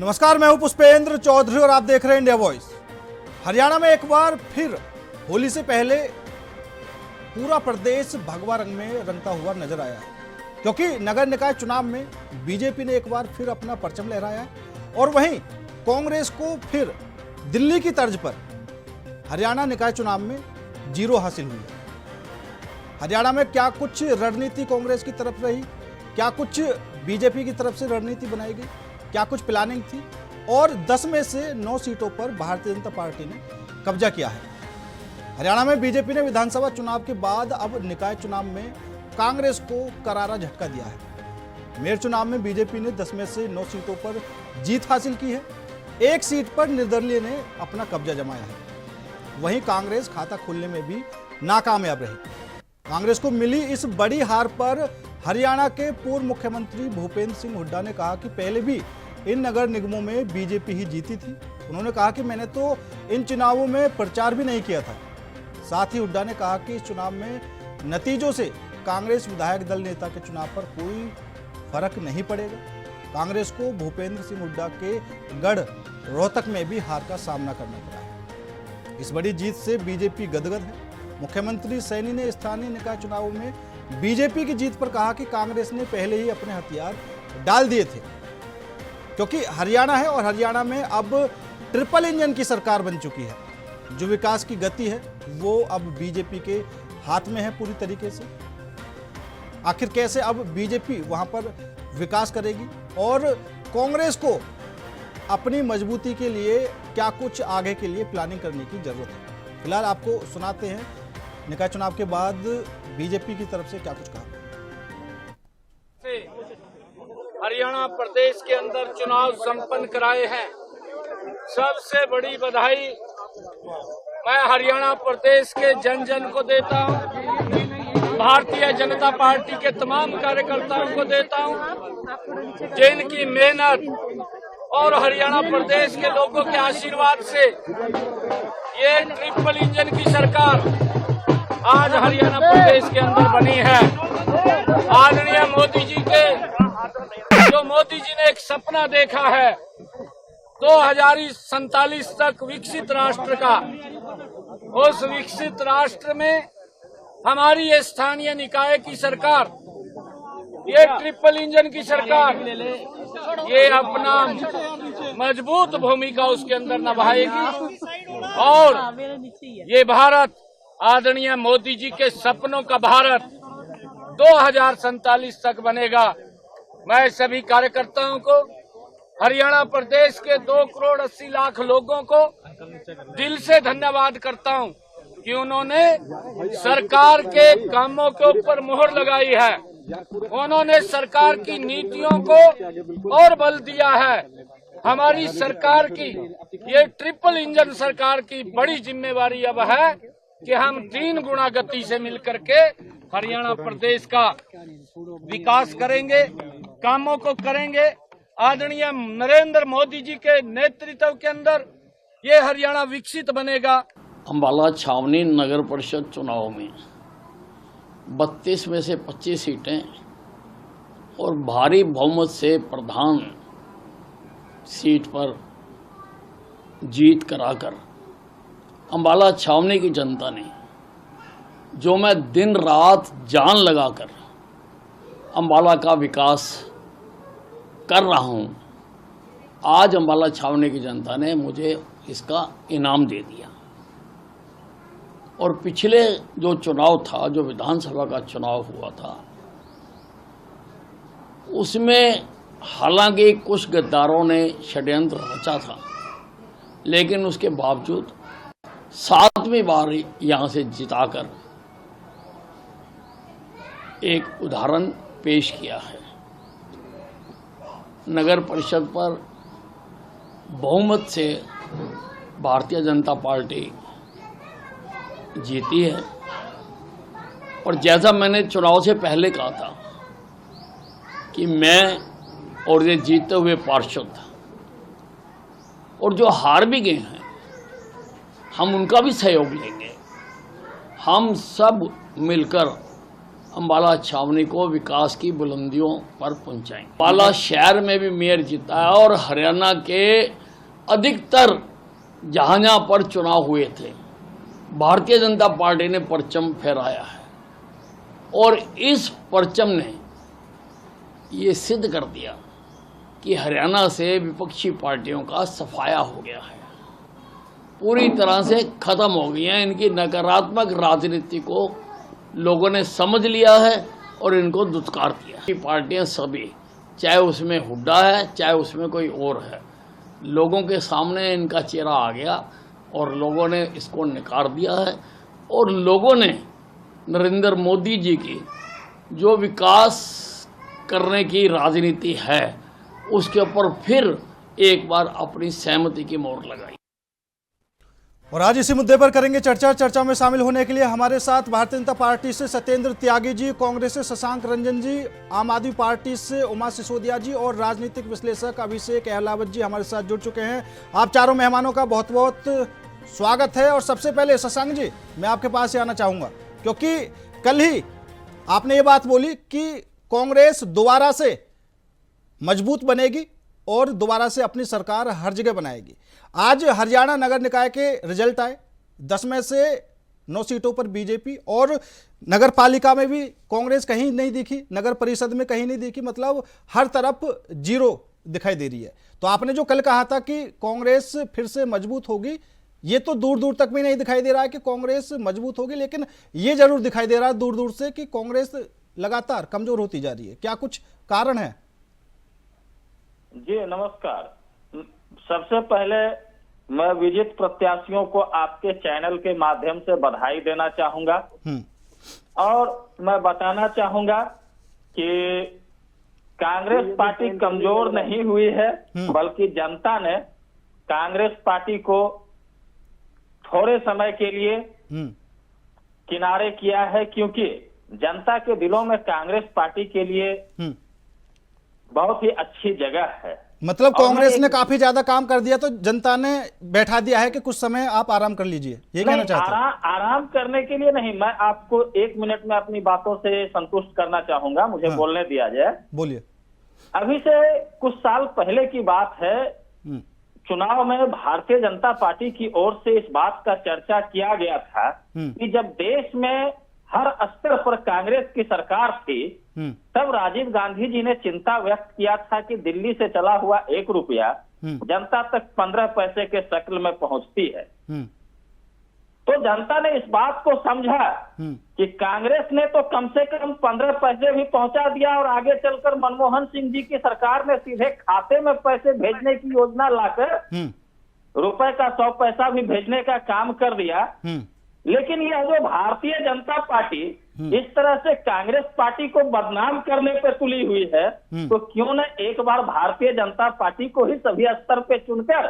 नमस्कार, मैं हूं पुष्पेंद्र चौधरी और आप देख रहे हैं इंडिया वॉइस। हरियाणा में एक बार फिर होली से पहले पूरा प्रदेश भगवा रंग में रंगता हुआ नजर आया है, क्योंकि नगर निकाय चुनाव में बीजेपी ने एक बार फिर अपना परचम लहराया है और वहीं कांग्रेस को फिर दिल्ली की तर्ज पर हरियाणा निकाय चुनाव में जीरो हासिल हुई है। हरियाणा में क्या कुछ रणनीति कांग्रेस की तरफ रही, क्या कुछ बीजेपी की तरफ से रणनीति बनाई गई, क्या कुछ प्लानिंग थी, और 10 में से 9 सीटों पर भारतीय जनता पार्टी ने कब्जा किया है। हरियाणा में बीजेपी ने विधानसभा चुनाव के बाद अब निकाय चुनाव में कांग्रेस को करारा झटका दिया है। मेयर चुनाव में बीजेपी ने 10 में से 9 सीटों पर जीत हासिल की है। एक सीट पर निर्दलीय ने अपना कब्जा जमाया है। वहीं कांग्रेस खाता खोलने में भी नाकामयाब रही। कांग्रेस को मिली इस बड़ी हार पर हरियाणा के पूर्व मुख्यमंत्री भूपेंद्र सिंह हुड्डा ने कहा कि पहले भी इन नगर निगमों में बीजेपी ही जीती थी। उन्होंने कहा कि मैंने तो इन चुनावों में प्रचार भी नहीं किया था। साथ ही हुड्डा ने कहा कि इस चुनाव में नतीजों से कांग्रेस विधायक दल नेता के चुनाव पर कोई फर्क नहीं पड़ेगा। कांग्रेस को भूपेंद्र सिंह हुड्डा के गढ़ रोहतक में भी हार का सामना करना पड़ा है। इस बड़ी जीत से बीजेपी गदगद है। मुख्यमंत्री सैनी ने स्थानीय निकाय चुनावों में बीजेपी की जीत पर कहा कि कांग्रेस ने पहले ही अपने हथियार डाल दिए थे, क्योंकि हरियाणा है और हरियाणा में अब ट्रिपल इंजन की सरकार बन चुकी है। जो विकास की गति है वो अब बीजेपी के हाथ में है पूरी तरीके से। आखिर कैसे अब बीजेपी वहां पर विकास करेगी और कांग्रेस को अपनी मजबूती के लिए क्या कुछ आगे के लिए प्लानिंग करने की जरूरत है। फिलहाल आपको सुनाते हैं निकाय चुनाव के बाद बीजेपी की तरफ से क्या कुछ कहा। हरियाणा प्रदेश के अंदर चुनाव संपन्न कराए हैं। सबसे बड़ी बधाई मैं हरियाणा प्रदेश के जन जन को देता हूं, भारतीय जनता पार्टी के तमाम कार्यकर्ताओं को देता हूं, जिनकी मेहनत और हरियाणा प्रदेश के लोगों के आशीर्वाद से ये ट्रिपल इंजन की सरकार आज हरियाणा प्रदेश के अंदर बनी है। आदरणीय मोदी जी ने एक सपना देखा है 2047 तक विकसित राष्ट्र का। उस विकसित राष्ट्र में हमारी ये स्थानीय निकाय की सरकार, ये ट्रिपल इंजन की सरकार, ये अपना मजबूत भूमिका उसके अंदर निभाएगी और ये भारत आदरणीय मोदी जी के सपनों का भारत 2047 तक बनेगा। मैं सभी कार्यकर्ताओं को, हरियाणा प्रदेश के 2 करोड़ 80 लाख लोगों को दिल से धन्यवाद करता हूं कि उन्होंने सरकार के कामों के ऊपर मोहर लगाई है। उन्होंने सरकार की नीतियों को और बल दिया है। हमारी सरकार की ये ट्रिपल इंजन सरकार की बड़ी जिम्मेवारी अब है कि हम 3 गुना गति से मिलकर के हरियाणा प्रदेश का विकास करेंगे, कामों को करेंगे। आदरणीय नरेंद्र मोदी जी के नेतृत्व के अंदर ये हरियाणा विकसित बनेगा। अम्बाला छावनी नगर परिषद चुनाव में 32 में से 25 सीटें और भारी बहुमत से प्रधान सीट पर जीत कराकर अम्बाला छावनी की जनता ने, जो मैं दिन रात जान लगाकर अम्बाला का विकास कर रहा हूं, आज अम्बाला छावनी की जनता ने मुझे इसका इनाम दे दिया। और पिछले जो चुनाव था, जो विधानसभा का चुनाव हुआ था, उसमें हालांकि कुछ गद्दारों ने षड्यंत्र रचा था, लेकिन उसके बावजूद 7वीं बार यहां से जिताकर एक उदाहरण पेश किया है। नगर परिषद पर बहुमत से भारतीय जनता पार्टी जीती है। और जैसा मैंने चुनाव से पहले कहा था कि मैं और ये जीते हुए पार्षद और जो हार भी गए हैं, हम उनका भी सहयोग लेंगे। हम सब मिलकर अम्बाला छावनी को विकास की बुलंदियों पर पहुंचाएंगे। अम्बाला शहर में भी मेयर जीता है और हरियाणा के अधिकतर जहां पर चुनाव हुए थे भारतीय जनता पार्टी ने परचम फहराया है और इस परचम ने ये सिद्ध कर दिया कि हरियाणा से विपक्षी पार्टियों का सफाया हो गया है, पूरी तरह से खत्म हो गई है। इनकी नकारात्मक राजनीति को लोगों ने समझ लिया है और इनको दुत्कार दिया। ये पार्टियां सभी, चाहे उसमें हुड्डा है चाहे उसमें कोई और है, लोगों के सामने इनका चेहरा आ गया और लोगों ने इसको नकार दिया है। और लोगों ने नरेंद्र मोदी जी की जो विकास करने की राजनीति है उसके ऊपर फिर एक बार अपनी सहमति की मोहर लगाई। और आज इसी मुद्दे पर करेंगे चर्चा में शामिल होने के लिए हमारे साथ भारतीय जनता पार्टी से सत्येंद्र त्यागी जी, कांग्रेस से शशांक रंजन जी, आम आदमी पार्टी से उमा सिसोदिया जी और राजनीतिक विश्लेषक अभिषेक अहलावत जी हमारे साथ जुड़ चुके हैं। आप चारों मेहमानों का बहुत बहुत स्वागत है। और सबसे पहले शशांक जी, मैं आपके पास ही आना चाहूंगा क्योंकि कल ही आपने ये बात बोली कि कांग्रेस दोबारा से मजबूत बनेगी और दोबारा से अपनी सरकार हर जगह बनाएगी। आज हरियाणा नगर निकाय के रिजल्ट आए, 10 में से 9 सीटों पर बीजेपी और नगर पालिका में भी कांग्रेस कहीं नहीं दिखी, नगर परिषद में कहीं नहीं दिखी, मतलब हर तरफ जीरो दिखाई दे रही है। तो आपने जो कल कहा था कि कांग्रेस फिर से मजबूत होगी, ये तो दूर दूर तक भी नहीं दिखाई दे रहा है कि कांग्रेस मजबूत होगी, लेकिन ये जरूर दिखाई दे रहा है दूर दूर से कि कांग्रेस लगातार कमजोर होती जा रही है। क्या कुछ कारण है? जी नमस्कार। सबसे पहले मैं विजित प्रत्याशियों को आपके चैनल के माध्यम से बधाई देना चाहूंगा और मैं बताना चाहूंगा कि कांग्रेस पार्टी कमजोर नहीं हुई है, बल्कि जनता ने कांग्रेस पार्टी को थोड़े समय के लिए किनारे किया है, क्योंकि जनता के दिलों में कांग्रेस पार्टी के लिए बहुत ही अच्छी जगह है। मतलब कांग्रेस ने काफी ज्यादा काम कर दिया तो जनता ने बैठा दिया है कि कुछ समय आप आराम कर लीजिए, ये कहना चाहते हैं? आराम करने के लिए नहीं, मैं आपको 1 मिनट में अपनी बातों से संतुष्ट करना चाहूंगा, मुझे बोलने दिया जाए। बोलिए। अभी से कुछ साल पहले की बात है, चुनाव में भारतीय जनता पार्टी की ओर से इस बात का चर्चा किया गया था कि जब देश में हर स्तर पर कांग्रेस की सरकार थी तब राजीव गांधी जी ने चिंता व्यक्त किया था कि दिल्ली से चला हुआ 1 रुपया जनता तक 15 पैसे के शक्ल में पहुंचती है। तो जनता ने इस बात को समझा कि कांग्रेस ने तो कम से कम 15 पैसे भी पहुंचा दिया और आगे चलकर मनमोहन सिंह जी की सरकार ने सीधे खाते में पैसे भेजने की योजना लाकर रुपए का 100 पैसा भी भेजने का काम कर दिया। लेकिन यह जो भारतीय जनता पार्टी इस तरह से कांग्रेस पार्टी को बदनाम करने पर तुली हुई है, तो क्यों न एक बार भारतीय जनता पार्टी को ही सभी स्तर पे चुनकर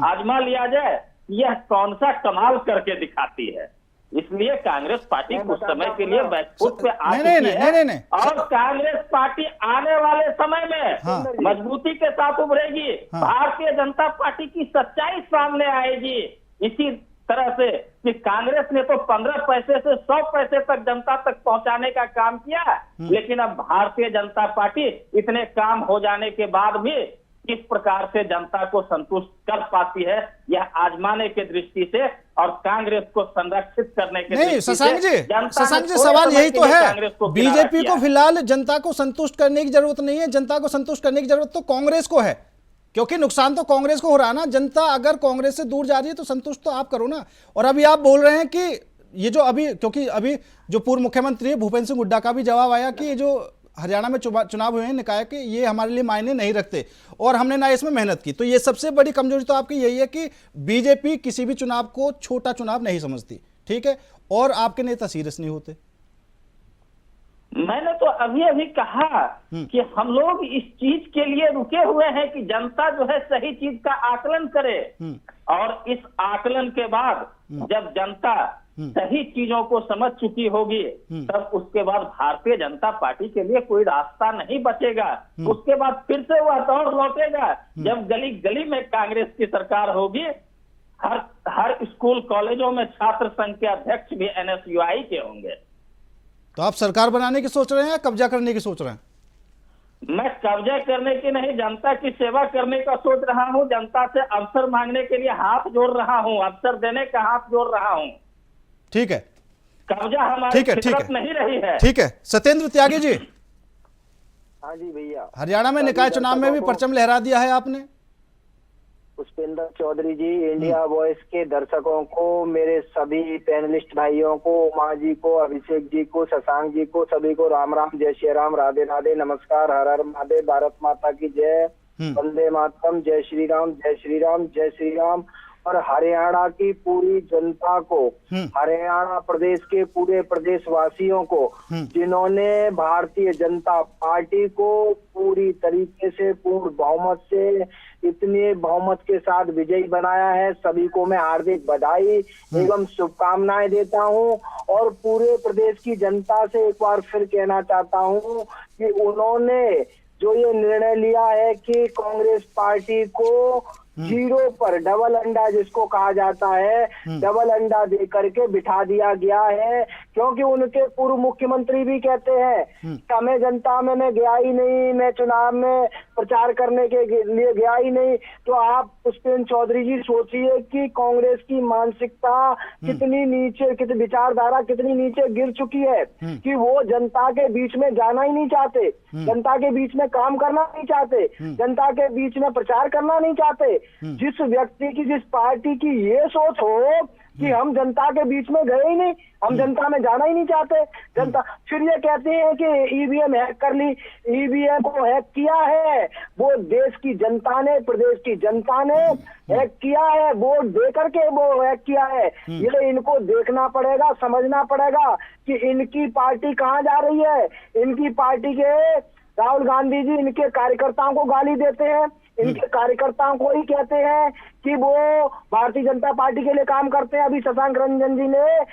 आजमा लिया जाए, यह कौन सा कमाल करके दिखाती है। इसलिए कांग्रेस पार्टी कुछ समय के लिए बैकफुट पे आ चुकी है और कांग्रेस पार्टी आने वाले समय में मजबूती के साथ उभरेगी। भारतीय जनता पार्टी की सच्चाई सामने आएगी। इसी तरह से कि कांग्रेस ने तो 15 पैसे से 100 पैसे तक जनता तक पहुंचाने का काम किया, लेकिन अब भारतीय जनता पार्टी इतने काम हो जाने के बाद भी किस प्रकार से जनता को संतुष्ट कर पाती है, यह आजमाने के दृष्टि से और कांग्रेस को संरक्षित करने के नहीं। शशांक जी सवाल यही तो है, बीजेपी को फिलहाल जनता को संतुष्ट करने की जरूरत नहीं है, जनता को संतुष्ट करने की जरूरत तो कांग्रेस को है, क्योंकि नुकसान तो कांग्रेस को हो रहा है ना। जनता अगर कांग्रेस से दूर जा रही है तो संतुष्ट तो आप करो ना। और अभी आप बोल रहे हैं कि ये जो क्योंकि अभी जो पूर्व मुख्यमंत्री है भूपेंद्र सिंह हुड्डा का भी जवाब आया कि ये जो हरियाणा में चुनाव हुए हैं निकाय के, ये हमारे लिए मायने नहीं रखते और हमने ना इसमें मेहनत की। तो ये सबसे बड़ी कमजोरी तो आपकी यही है कि बीजेपी किसी भी चुनाव को छोटा चुनाव नहीं समझती, ठीक है, और आपके नेता सीरियस नहीं होते। मैंने तो अभी कहा कि हम लोग इस चीज के लिए रुके हुए हैं कि जनता जो है सही चीज का आकलन करे और इस आकलन के बाद जब जनता सही चीजों को समझ चुकी होगी तब उसके बाद भारतीय जनता पार्टी के लिए कोई रास्ता नहीं बचेगा। उसके बाद फिर से वह दौर लौटेगा जब गली गली में कांग्रेस की सरकार होगी। हर स्कूल कॉलेजों में छात्र संघ के अध्यक्ष भी NSUI के होंगे। तो आप सरकार बनाने की सोच रहे हैं या कब्जा करने की सोच रहे हैं? मैं कब्जा करने की नहीं, जनता की सेवा करने का सोच रहा हूँ। जनता से अवसर मांगने के लिए हाथ जोड़ रहा हूँ, अवसर देने का हाथ जोड़ रहा हूँ। ठीक है, कब्जा हमारी ठीक है, ठीक फितरत है, नहीं रही है। ठीक है। सत्येंद्र त्यागी जी, हाँ जी भैया। हरियाणा में निकाय चुनाव में भी परचम लहरा दिया है आपने। पुष्पेंद्र चौधरी जी, इंडिया वॉइस के दर्शकों को, मेरे सभी पैनलिस्ट भाइयों को, उमा जी को, अभिषेक जी को, शशांक जी को, सभी को राम राम, जय श्री राम, राधे राधे, नमस्कार, हर हर महादेव, भारत माता की जय, वंदे मातरम, जय श्री राम, जय श्री राम, जय श्री राम। और हरियाणा की पूरी जनता को, हरियाणा प्रदेश के पूरे प्रदेशवासियों को, जिन्होंने भारतीय जनता पार्टी को पूरी तरीके से पूर्ण बहुमत से, इतने बहुमत के साथ विजयी बनाया है, सभी को मैं हार्दिक बधाई एवं शुभकामनाएं देता हूं। और पूरे प्रदेश की जनता से एक बार फिर कहना चाहता हूं कि उन्होंने जो ये निर्णय लिया है कि कांग्रेस पार्टी को जीरो पर डबल अंडा जिसको कहा जाता है, डबल अंडा दे करके बिठा दिया गया है। क्योंकि उनके पूर्व मुख्यमंत्री भी कहते हैं हमें जनता में मैं गया ही नहीं, मैं चुनाव में प्रचार करने के लिए गया ही नहीं। तो आप पुष्पेंद्र चौधरी जी सोचिए कि कांग्रेस की मानसिकता कितनी नीचे, कितनी विचारधारा कितनी नीचे गिर चुकी है कि वो जनता के बीच में जाना ही नहीं चाहते, जनता के बीच में काम करना नहीं चाहते, जनता के बीच में प्रचार करना नहीं चाहते। जिस व्यक्ति की, जिस पार्टी की ये सोच हो कि हम जनता के बीच में गए ही नहीं, हम जनता में जाना ही नहीं चाहते, जनता फिर ये कहते हैं कि ईवीएम हैक कर ली, ईवीएम को हैक किया है वो देश की जनता ने, प्रदेश की जनता ने हैक किया है, वोट दे करके वो हैक किया है। ये इनको देखना पड़ेगा, समझना पड़ेगा कि इनकी पार्टी कहाँ जा रही है। इनकी पार्टी के राहुल गांधी जी इनके कार्यकर्ताओं को गाली देते हैं, इनके कार्यकर्ताओं को ही कहते हैं कि वो भारतीय जनता पार्टी के लिए काम करते हैं। अभी शशांक रंजन जी ने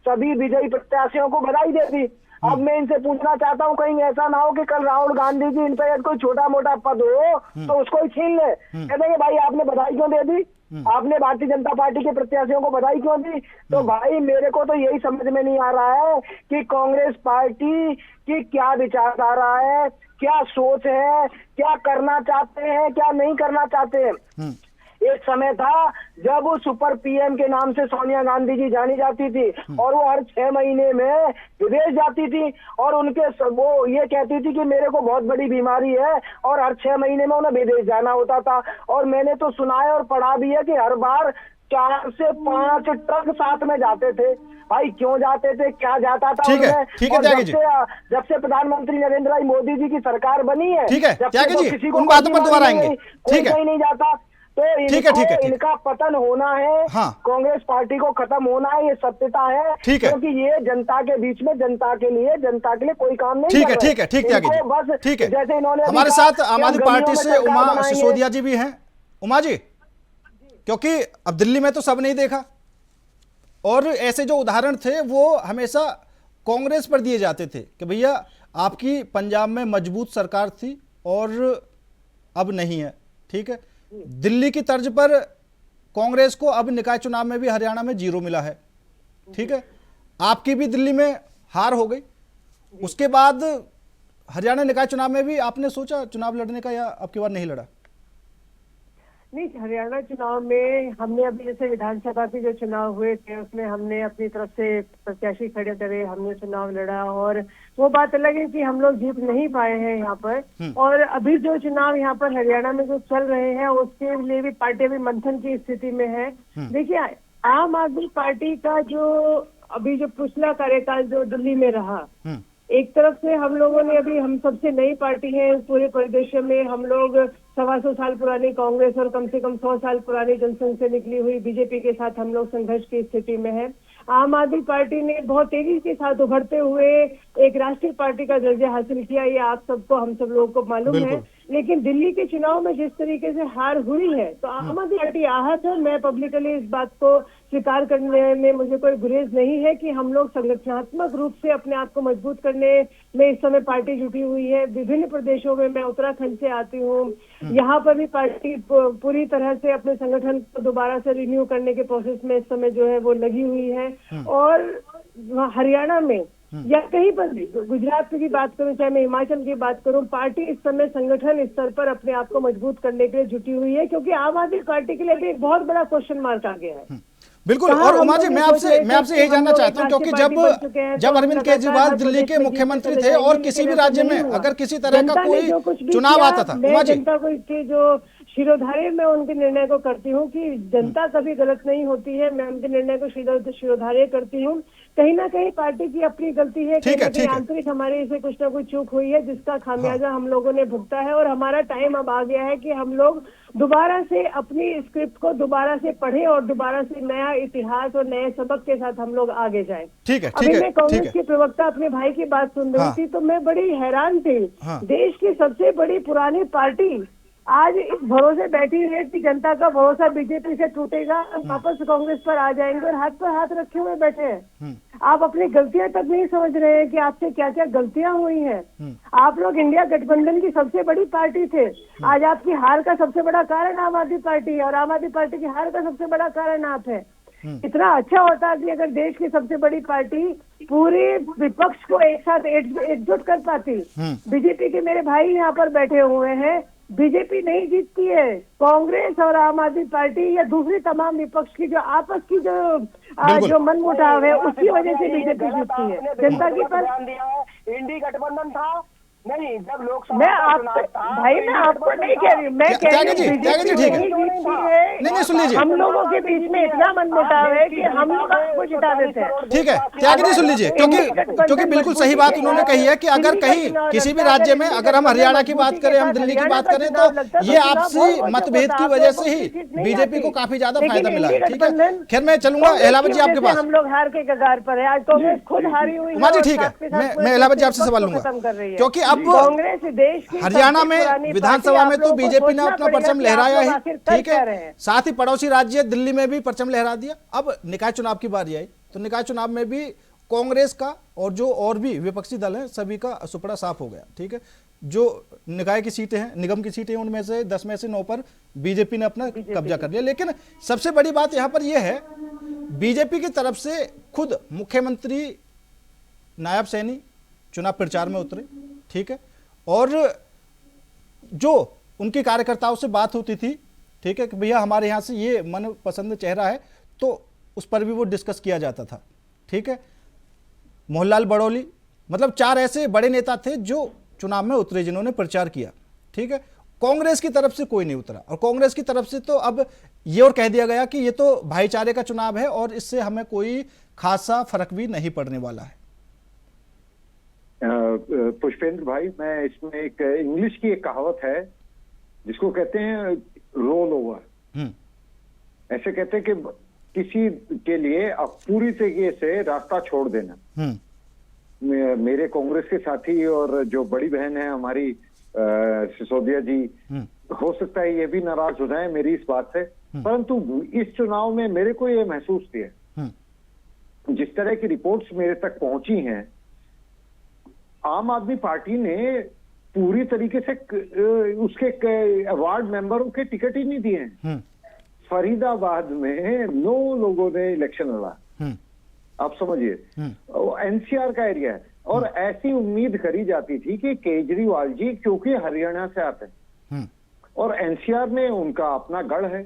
सभी विजयी प्रत्याशियों को बधाई दे दी। अब मैं इनसे पूछना चाहता हूँ, कहीं ऐसा ना हो कि कल राहुल गांधी जी इन पर कोई छोटा मोटा पद हो तो उसको ही छीन ले, कह देंगे भाई आपने बधाई क्यों दे दी, आपने भारतीय जनता पार्टी के प्रत्याशियों को बधाई क्यों दी। तो भाई मेरे को तो यही समझ में नहीं आ रहा है कि कांग्रेस पार्टी की क्या विचारधारा है, क्या सोच है, क्या करना चाहते हैं, क्या नहीं करना चाहते हैं। एक समय था जब वो सुपर पीएम के नाम से सोनिया गांधी जी जानी जाती थी और वो हर 6 महीने में विदेश जाती थी और उनके वो ये कहती थी कि मेरे को बहुत बड़ी बीमारी है और हर 6 महीने में उन्हें विदेश जाना होता था। और मैंने तो सुना है और पढ़ा भी है कि हर बार 4 से 5 ट्रक साथ में जाते थे। भाई क्यों जाते थे, क्या जाता था उनमें? ठीक है त्यागी जी, जब से प्रधानमंत्री नरेंद्र भाई मोदी जी की सरकार बनी है, ठीक है त्यागी जी, किसी को उन बातों पर दोबारा आएंगे। ठीक है, नहीं जाता तो इनका पतन होना है, हाँ। कांग्रेस पार्टी को खत्म होना है, ये सत्यता है। ठीक है, क्योंकि ये जनता के बीच में, जनता के लिए कोई काम नहीं ठीक कर है, रहे। ठीक है, ठीक त्यागी जी, बस ठीक है। जैसे इन्होंने हमारे साथ आम आदमी पार्टी से उमा सिसोदिया जी भी हैं। उमा जी, क्योंकि अब दिल्ली में तो सब नहीं देखा और ऐसे जो उदाहरण थे वो हमेशा कांग्रेस पर दिए जाते थे कि भैया आपकी पंजाब में मजबूत सरकार थी और अब नहीं है। ठीक है, दिल्ली की तर्ज पर कांग्रेस को अब निकाय चुनाव में भी हरियाणा में 0 मिला है। ठीक है, आपकी भी दिल्ली में हार हो गई, उसके बाद हरियाणा निकाय चुनाव में भी आपने सोचा चुनाव लड़ने का या अब की बार नहीं लड़ा? नहीं, हरियाणा चुनाव में हमने अभी जैसे विधानसभा के जो चुनाव हुए थे उसमें हमने अपनी तरफ से प्रत्याशी खड़े करे, हमने चुनाव लड़ा और वो बात अलग है कि हम लोग जीत नहीं पाए हैं यहाँ पर। और अभी जो चुनाव यहाँ पर हरियाणा में जो चल रहे हैं उसके लिए भी पार्टी अभी मंथन की स्थिति में है। देखिए, आम आदमी पार्टी का जो अभी जो पिछला कार्यकाल जो दिल्ली में रहा, एक तरफ से हम लोगों ने अभी, हम सबसे नई पार्टी है पूरे परिदृश्य में, हम लोग 125 साल पुरानी कांग्रेस और कम से कम 100 साल पुरानी जनसंघ से निकली हुई बीजेपी के साथ हम लोग संघर्ष की स्थिति में है। आम आदमी पार्टी ने बहुत तेजी के साथ उभरते हुए एक राष्ट्रीय पार्टी का दर्जा हासिल किया, ये आप सबको, हम सब लोगों को मालूम है। लेकिन दिल्ली के चुनाव में जिस तरीके से हार हुई है तो आम आदमी पार्टी आहत है। मैं पब्लिकली इस बात को स्वीकार करने में मुझे कोई गुरेज नहीं है कि हम लोग संगठनात्मक रूप से अपने आप को मजबूत करने में इस समय पार्टी जुटी हुई है। विभिन्न प्रदेशों में, मैं उत्तराखंड से आती हूँ, यहाँ पर भी पार्टी पूरी तरह से अपने संगठन को दोबारा से रिन्यू करने के प्रोसेस में इस समय जो है वो लगी हुई है। और हरियाणा में या कहीं पर भी, गुजरात की बात करूं चाहे मैं हिमाचल की बात करूं, पार्टी इस समय संगठन स्तर पर अपने आप को मजबूत करने के लिए जुटी हुई है, क्योंकि आम आदमी पार्टी के लिए भी एक बहुत बड़ा क्वेश्चन मार्क आ गया है। बिल्कुल। और उमा जी, मैं आपसे यही जानना चाहता हूं, क्योंकि जब अरविंद केजरीवाल दिल्ली के मुख्यमंत्री थे और किसी भी राज्य में अगर किसी तरह का कोई चुनाव आता था, उमा जी, जनता को इसके जो शिरोधार्य मैं उनके निर्णय को करती हूँ कि जनता कभी गलत नहीं होती है, मैं उनके निर्णय को शिरोधार्य करती हूँ। कहीं ना कहीं पार्टी की अपनी गलती है, कहीं आंतरिक हमारे से कुछ ना कुछ चूक हुई है, जिसका खामियाजा हम लोगों ने भुगता है। और हमारा टाइम अब आ गया है कि हम लोग दोबारा से अपनी स्क्रिप्ट को दोबारा से पढ़े और दोबारा से नया इतिहास और नए सबक के साथ हम लोग आगे जाएं। ठीक है, अभी मैं कांग्रेस के प्रवक्ता अपने भाई की बात सुन रही थी तो मैं बड़ी हैरान थी। देश की सबसे बड़ी पुरानी पार्टी आज इस भरोसे बैठी है कि जनता का भरोसा बीजेपी से टूटेगा, वापस कांग्रेस पर आ जाएंगे और हाथ पर हाथ रखे हुए बैठे हैं। आप अपनी गलतियां तक नहीं समझ रहे हैं कि आपसे क्या क्या गलतियां हुई हैं। आप लोग इंडिया गठबंधन की सबसे बड़ी पार्टी थे, आज आपकी हार का सबसे बड़ा कारण आम आदमी पार्टी है और आम आदमी पार्टी की हार का सबसे बड़ा कारण आप है। इतना अच्छा होता कि अगर देश की सबसे बड़ी पार्टी पूरे विपक्ष को एक साथ एकजुट कर पाती। बीजेपी के मेरे भाई यहाँ पर बैठे हुए हैं, बीजेपी नहीं जीतती है, कांग्रेस और आम आदमी पार्टी या दूसरी तमाम विपक्ष की जो आपस की जो मनमुटाव है उसकी वजह से बीजेपी जीतती है। जनता की पर इंडी गठबंधन था नहीं, जब लोकसभा मैं आपको भाई मैं आपको नहीं कह रही, मैं कह रही हूँ नहीं, सुन लीजिए, हम लोगों के बीच में इतना मनमुटाव है कि हम लोग आपको जिता देते हैं। ठीक है त्यागी जी, सुन लीजिए, क्योंकि बिल्कुल सही बात उन्होंने कही है कि अगर कहीं किसी भी राज्य में, अगर हम हरियाणा की बात करें, हम दिल्ली की बात करें, तो ये आपसी मतभेद की वजह से ही बीजेपी को काफी ज्यादा फायदा मिला है। ठीक है, खैर मैं चलूंगा इलावत जी आपके पास। हम लोग हार के कगार पर है, आज कांग्रेस खुद हारी हुई है। उमा जी ठीक है, मैं इलावत जी आपसे सवाल लूंगा, क्योंकि अब कांग्रेस देश की हरियाणा में विधानसभा में तो बीजेपी ने अपना परचम लहराया ही, ठीक है, साथ ही पड़ोसी राज्य दिल्ली में भी परचम लहरा दिया। अब निकाय चुनाव की बारी आई तो निकाय चुनाव में भी कांग्रेस का और भी विपक्षी दल हैं सभी का सुपड़ा साफ हो गया। ठीक है, जो निकाय की सीटें हैं, निगम की सीटें, उनमें से 10 में से 9 पर बीजेपी ने अपना कब्जा कर लिया। लेकिन सबसे बड़ी बात यहां पर यह है, बीजेपी की तरफ से खुद मुख्यमंत्री नायब सैनी चुनाव प्रचार में उतरे। ठीक है, और जो उनके कार्यकर्ताओं से बात होती थी, ठीक है, कि भैया हमारे यहाँ से ये मनपसंद चेहरा है, तो उस पर भी वो डिस्कस किया जाता था। ठीक है, मोहनलाल बड़ौली, मतलब 4 ऐसे बड़े नेता थे जो चुनाव में उतरे, जिन्होंने प्रचार किया। ठीक है, कांग्रेस की तरफ से कोई नहीं उतरा, और कांग्रेस की तरफ से तो अब ये और कह दिया गया कि ये तो भाईचारे का चुनाव है और इससे हमें कोई खासा फर्क भी नहीं पड़ने वाला है। पुष्पेंद्र भाई, मैं इसमें एक इंग्लिश की एक कहावत है जिसको कहते हैं रोल ओवर। ऐसे कहते हैं कि किसी के लिए अब पूरी तरीके से रास्ता छोड़ देना। मेरे कांग्रेस के साथी और जो बड़ी बहन है हमारी सिसोदिया जी, हो सकता है ये भी नाराज हो जाए मेरी इस बात से, परंतु इस चुनाव में मेरे को ये महसूस किया, जिस तरह की रिपोर्ट्स मेरे तक पहुंची हैं, आम आदमी पार्टी ने पूरी तरीके से उसके वार्ड मेंबरों के टिकट ही नहीं दिए हैं। फरीदाबाद में 9 लोगों ने इलेक्शन लड़ा, आप समझिए, एनसीआर का एरिया है, और ऐसी उम्मीद करी जाती थी कि केजरीवाल जी क्योंकि हरियाणा से आते हैं और एनसीआर में उनका अपना गढ़ है,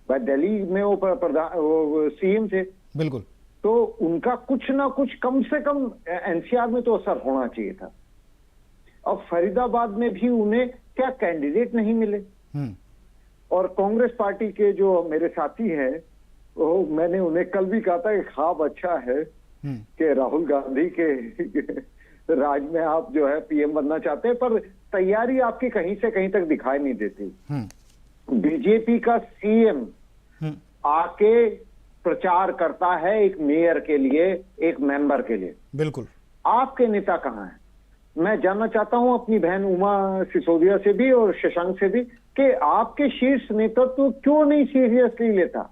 भाई दिल्ली में वो सीएम थे, बिल्कुल, तो उनका कुछ ना कुछ कम से कम एनसीआर में तो असर होना चाहिए था। अब फरीदाबाद में भी उन्हें क्या कैंडिडेट नहीं मिले, और कांग्रेस पार्टी के जो मेरे साथी हैं, वो मैंने उन्हें कल भी कहा था कि ख्वाब अच्छा है कि राहुल गांधी के राज में आप जो है पीएम बनना चाहते हैं, पर तैयारी आपकी कहीं से कहीं तक दिखाई नहीं देती। बीजेपी का सीएम आके प्रचार करता है एक मेयर के लिए, एक मेंबर के लिए, बिल्कुल, आपके नेता कहां हैं? मैं जानना चाहता हूं अपनी बहन उमा सिसोदिया से भी और शशांक से भी कि आपके शीर्ष नेतृत्व क्यों नहीं सीरियसली लेता।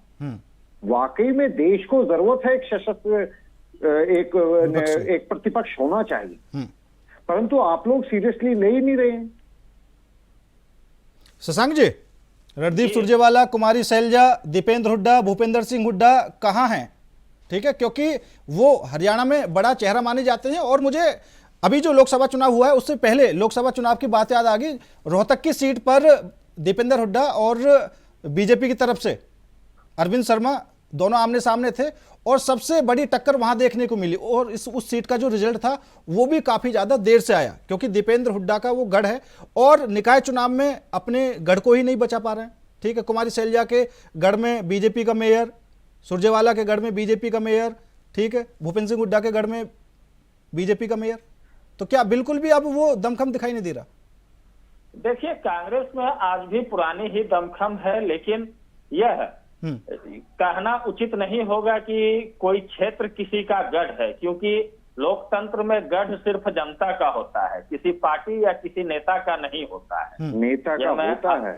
वाकई में देश को जरूरत है एक सशक्त एक प्रतिपक्ष होना चाहिए, परंतु आप लोग सीरियसली ले ही नहीं रहे हैं। शशांक जी, रणदीप सुरजेवाला, कुमारी शैलजा, दीपेंद्र हुड्डा, भूपेंद्र सिंह हुड्डा कहाँ हैं? ठीक है, क्योंकि वो हरियाणा में बड़ा चेहरा माने जाते हैं। और मुझे अभी जो लोकसभा चुनाव हुआ है उससे पहले लोकसभा चुनाव की बात याद आ गई। रोहतक की सीट पर दीपेंद्र हुड्डा और बीजेपी की तरफ से अरविंद शर्मा दोनों आमने सामने थे और सबसे बड़ी टक्कर वहां देखने को मिली। और उस सीट का जो रिजल्ट था वो भी काफी ज्यादा देर से आया, क्योंकि दीपेंद्र हुड्डा का वो गढ़ है और निकाय चुनाव में अपने गढ़ को ही नहीं बचा पा रहे हैं। ठीक है, कुमारी शैलजा के गढ़ में बीजेपी का मेयर, सुरजेवाला के गढ़ में बीजेपी का मेयर, ठीक है, भूपेंद्र सिंह हुड्डा के गढ़ में बीजेपी का मेयर। तो क्या बिल्कुल भी अब वो दमखम दिखाई नहीं दे रहा? देखिए, कांग्रेस में आज भी पुरानी ही दमखम है, लेकिन यह कहना उचित नहीं होगा कि कोई क्षेत्र किसी का गढ़ है, क्योंकि लोकतंत्र में गढ़ सिर्फ जनता का होता है, किसी पार्टी या किसी नेता का नहीं होता है। नेता का होता है?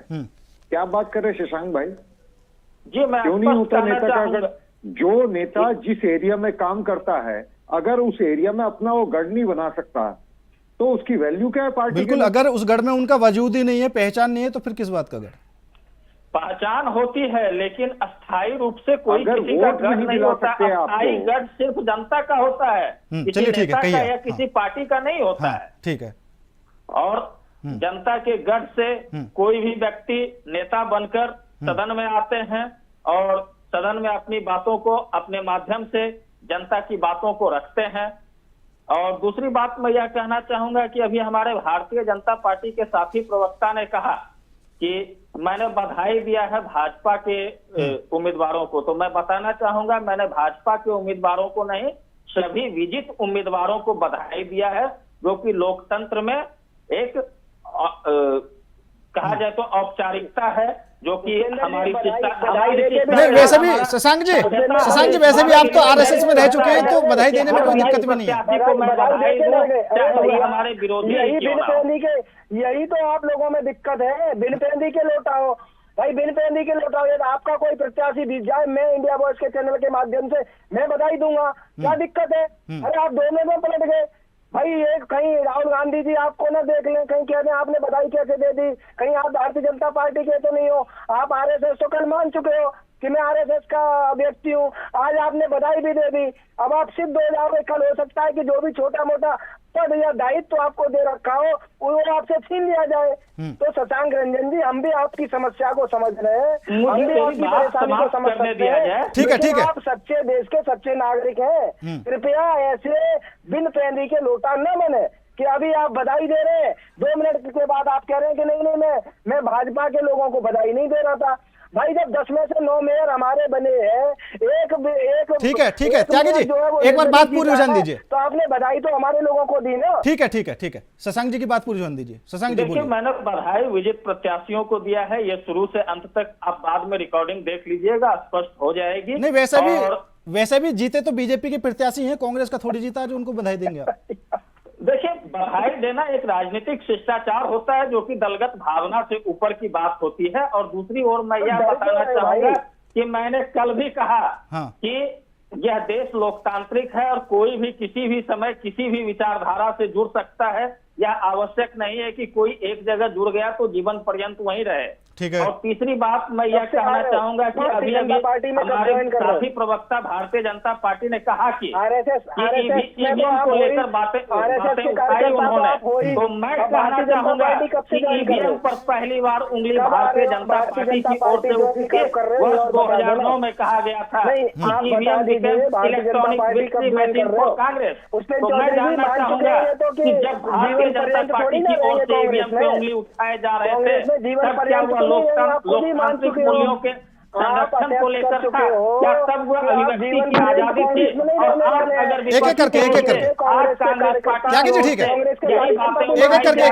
क्या बात कर रहे शशांक भाई? जी, मैं क्यों नहीं होता नेता का गढ़? जो नेता जिस एरिया में काम करता है, अगर उस एरिया में अपना वो गढ़ नहीं बना सकता तो उसकी वैल्यू क्या है पार्टी? बिल्कुल, अगर उस गढ़ में उनका वजूद ही नहीं है, पहचान नहीं है, तो फिर किस बात का गढ़? पहचान होती है, लेकिन अस्थायी रूप से कोई किसी का गढ़ नहीं होता। अस्थायी गढ़ सिर्फ जनता का होता है, किसी नेता का या किसी पार्टी का नहीं होता है। ठीक है। और जनता के गढ़ से कोई भी व्यक्ति नेता बनकर सदन में आते हैं और सदन में अपनी बातों को अपने माध्यम से जनता की बातों को रखते हैं। और दूसरी बात मैं यह कहना चाहूंगा कि अभी हमारे भारतीय जनता पार्टी के साथी प्रवक्ता ने कहा कि मैंने बधाई दिया है भाजपा के उम्मीदवारों को, तो मैं बताना चाहूंगा मैंने भाजपा के उम्मीदवारों को नहीं, सभी विजित उम्मीदवारों को बधाई दिया है, जो कि लोकतंत्र में एक कहा जाए तो औपचारिकता है, जो कि हमारी वैसे भी शशांक जी वैसे भी आप तो आरएसएस में रह चुके हैं, तो बधाई देने में कोई दिक्कत भी नहीं है। हमारे विरोधी यही तो आप लोगों में दिक्कत है। बिन पेंदी के लौटाओ भाई, बिन पेंदी के लौटाओ। यदि आपका कोई प्रत्याशी बीत जाए, मैं इंडिया वॉइस के चैनल के माध्यम से मैं बधाई दूंगा, क्या दिक्कत है? अरे आप दोनों में पलट गए भाई। एक कहीं राहुल गांधी जी आपको ना देख लें, कहीं कहते हैं आपने बधाई कैसे दे दी, कहीं आप भारतीय जनता पार्टी के तो नहीं हो, आप आरएसएस तो कल मान चुके हो कि मैं आरएसएस का व्यक्ति हूँ, आज आपने बधाई भी दे दी। अब आप सिद्ध हो जाओगे, कल हो सकता है कि जो भी छोटा मोटा पद या दायित्व तो आपको दे रखा हो वो आपसे छीन लिया जाए। तो शशांक रंजन जी, हम भी आपकी समस्या को समझ रहे हैं, हम भी आपकी परेशानी को समझ सकते हैं। ठीक है, ठीक है। आप सच्चे देश के सच्चे नागरिक हैं, कृपया ऐसे बिन पेंदी के लोटा न बने कि अभी आप बधाई दे रहे हैं, 2 मिनट के बाद आप कह रहे हैं कि नहीं मैं भाजपा के लोगों को बधाई नहीं दे रहा था। भाई जब 10 में से 9 मेयर हमारे बने हैं, एक ठीक है त्यागी जी, एक बार बात पूरी हो जाने दीजिए। तो आपने बधाई तो हमारे लोगों को दी ना। ठीक है शशांक जी की बात पूरी होने दीजिए। शशांक जी बोलिए। मैंने बधाई विजित प्रत्याशियों को दिया है, ये शुरू से अंत तक आप बाद में रिकॉर्डिंग देख लीजिएगा, स्पष्ट हो जाएगी। नहीं, वैसे भी जीते तो बीजेपी के प्रत्याशी हैं, कांग्रेस का थोड़ी जीता है जो उनको बधाई देंगे आप। देखिए, बधाई देना एक राजनीतिक शिष्टाचार होता है, जो कि दलगत भावना से ऊपर की बात होती है। और दूसरी ओर मैं यह बताना चाहूंगा कि मैंने कल भी कहा कि यह देश लोकतांत्रिक है और कोई भी किसी भी समय किसी भी विचारधारा से जुड़ सकता है। यह आवश्यक नहीं है कि कोई एक जगह जुड़ गया तो जीवन पर्यंत वहीं रहे। ठीक है। और तीसरी बात मैं यह कहना चाहूंगा कि अभी हमारे साथी प्रवक्ता भारतीय जनता पार्टी ने कहा कि ईवीएम को लेकर बातें उठाई उन्होंने, तो मैं कहना चाहूंगा कि ईवीएम पर पहली बार उंगली भारतीय जनता पार्टी की ओर से उठी थी। वर्ष 2009 में कहा गया था कि EVM became electronic victory machine for Congress. तो मैं जानना चाहूंगा कि जब भारतीय जनता पार्टी की ओर से ईवीएम पे उंगली उठाए जा रहे थे, तब क्या हुआ? लोकतांत्रिक मूल्यों के संरक्षण को लेकर था, क्या तब वो अभिव्यक्ति की आजादी थी? और आज अगर एक एक करके आज कांग्रेस पार्टी जी ठीक है, एक करके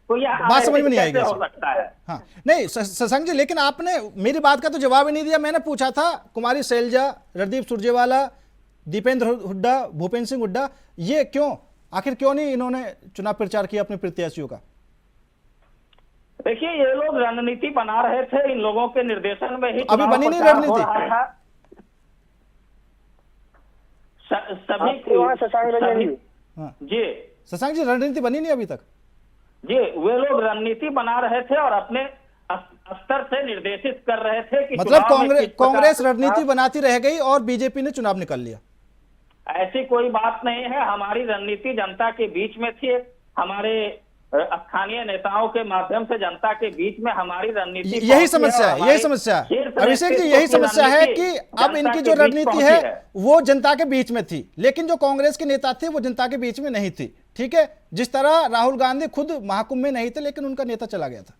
तो यह बात समझ में नहीं आएगी। हो सकता है। हाँ, नहीं शशांक जी, लेकिन आपने मेरी बात का तो जवाब ही नहीं दिया। मैंने पूछा था कुमारी शैलजा, रणदीप सुरजेवाला, दीपेंद्र हुड्डा, भूपेंद्र सिंह हुड्डा, ये आखिर क्यों नहीं इन्होंने चुनाव प्रचार किया अपने प्रत्याशियों का? देखिए, ये लोग रणनीति बना रहे थे, इन लोगों के निर्देशन में ही अभी बनी नहीं रणनीति। शशांक जी रणनीति बनी नहीं अभी तक। जी, वे लोग रणनीति बना रहे थे और अपने स्तर से निर्देशित कर रहे थे कि मतलब चुनाव में किस प्रकार कांग्रेस से- रणनीति बनाती रह गई और बीजेपी ने चुनाव निकाल लिया। ऐसी कोई बात नहीं है। हमारी रणनीति जनता के बीच में थी। हमारे स्थानीय नेताओं के माध्यम से जनता के बीच में हमारी रणनीति यही पहुंची समस्या है, यही समस्या है अभिषेक जी, यही समस्या है कि अब इनकी जो रणनीति है वो जनता के बीच में थी, लेकिन जो कांग्रेस के नेता थे वो जनता के बीच में नहीं थी। ठीक है, जिस तरह राहुल गांधी खुद महाकुंभ में नहीं थे लेकिन उनका नेता चला गया था।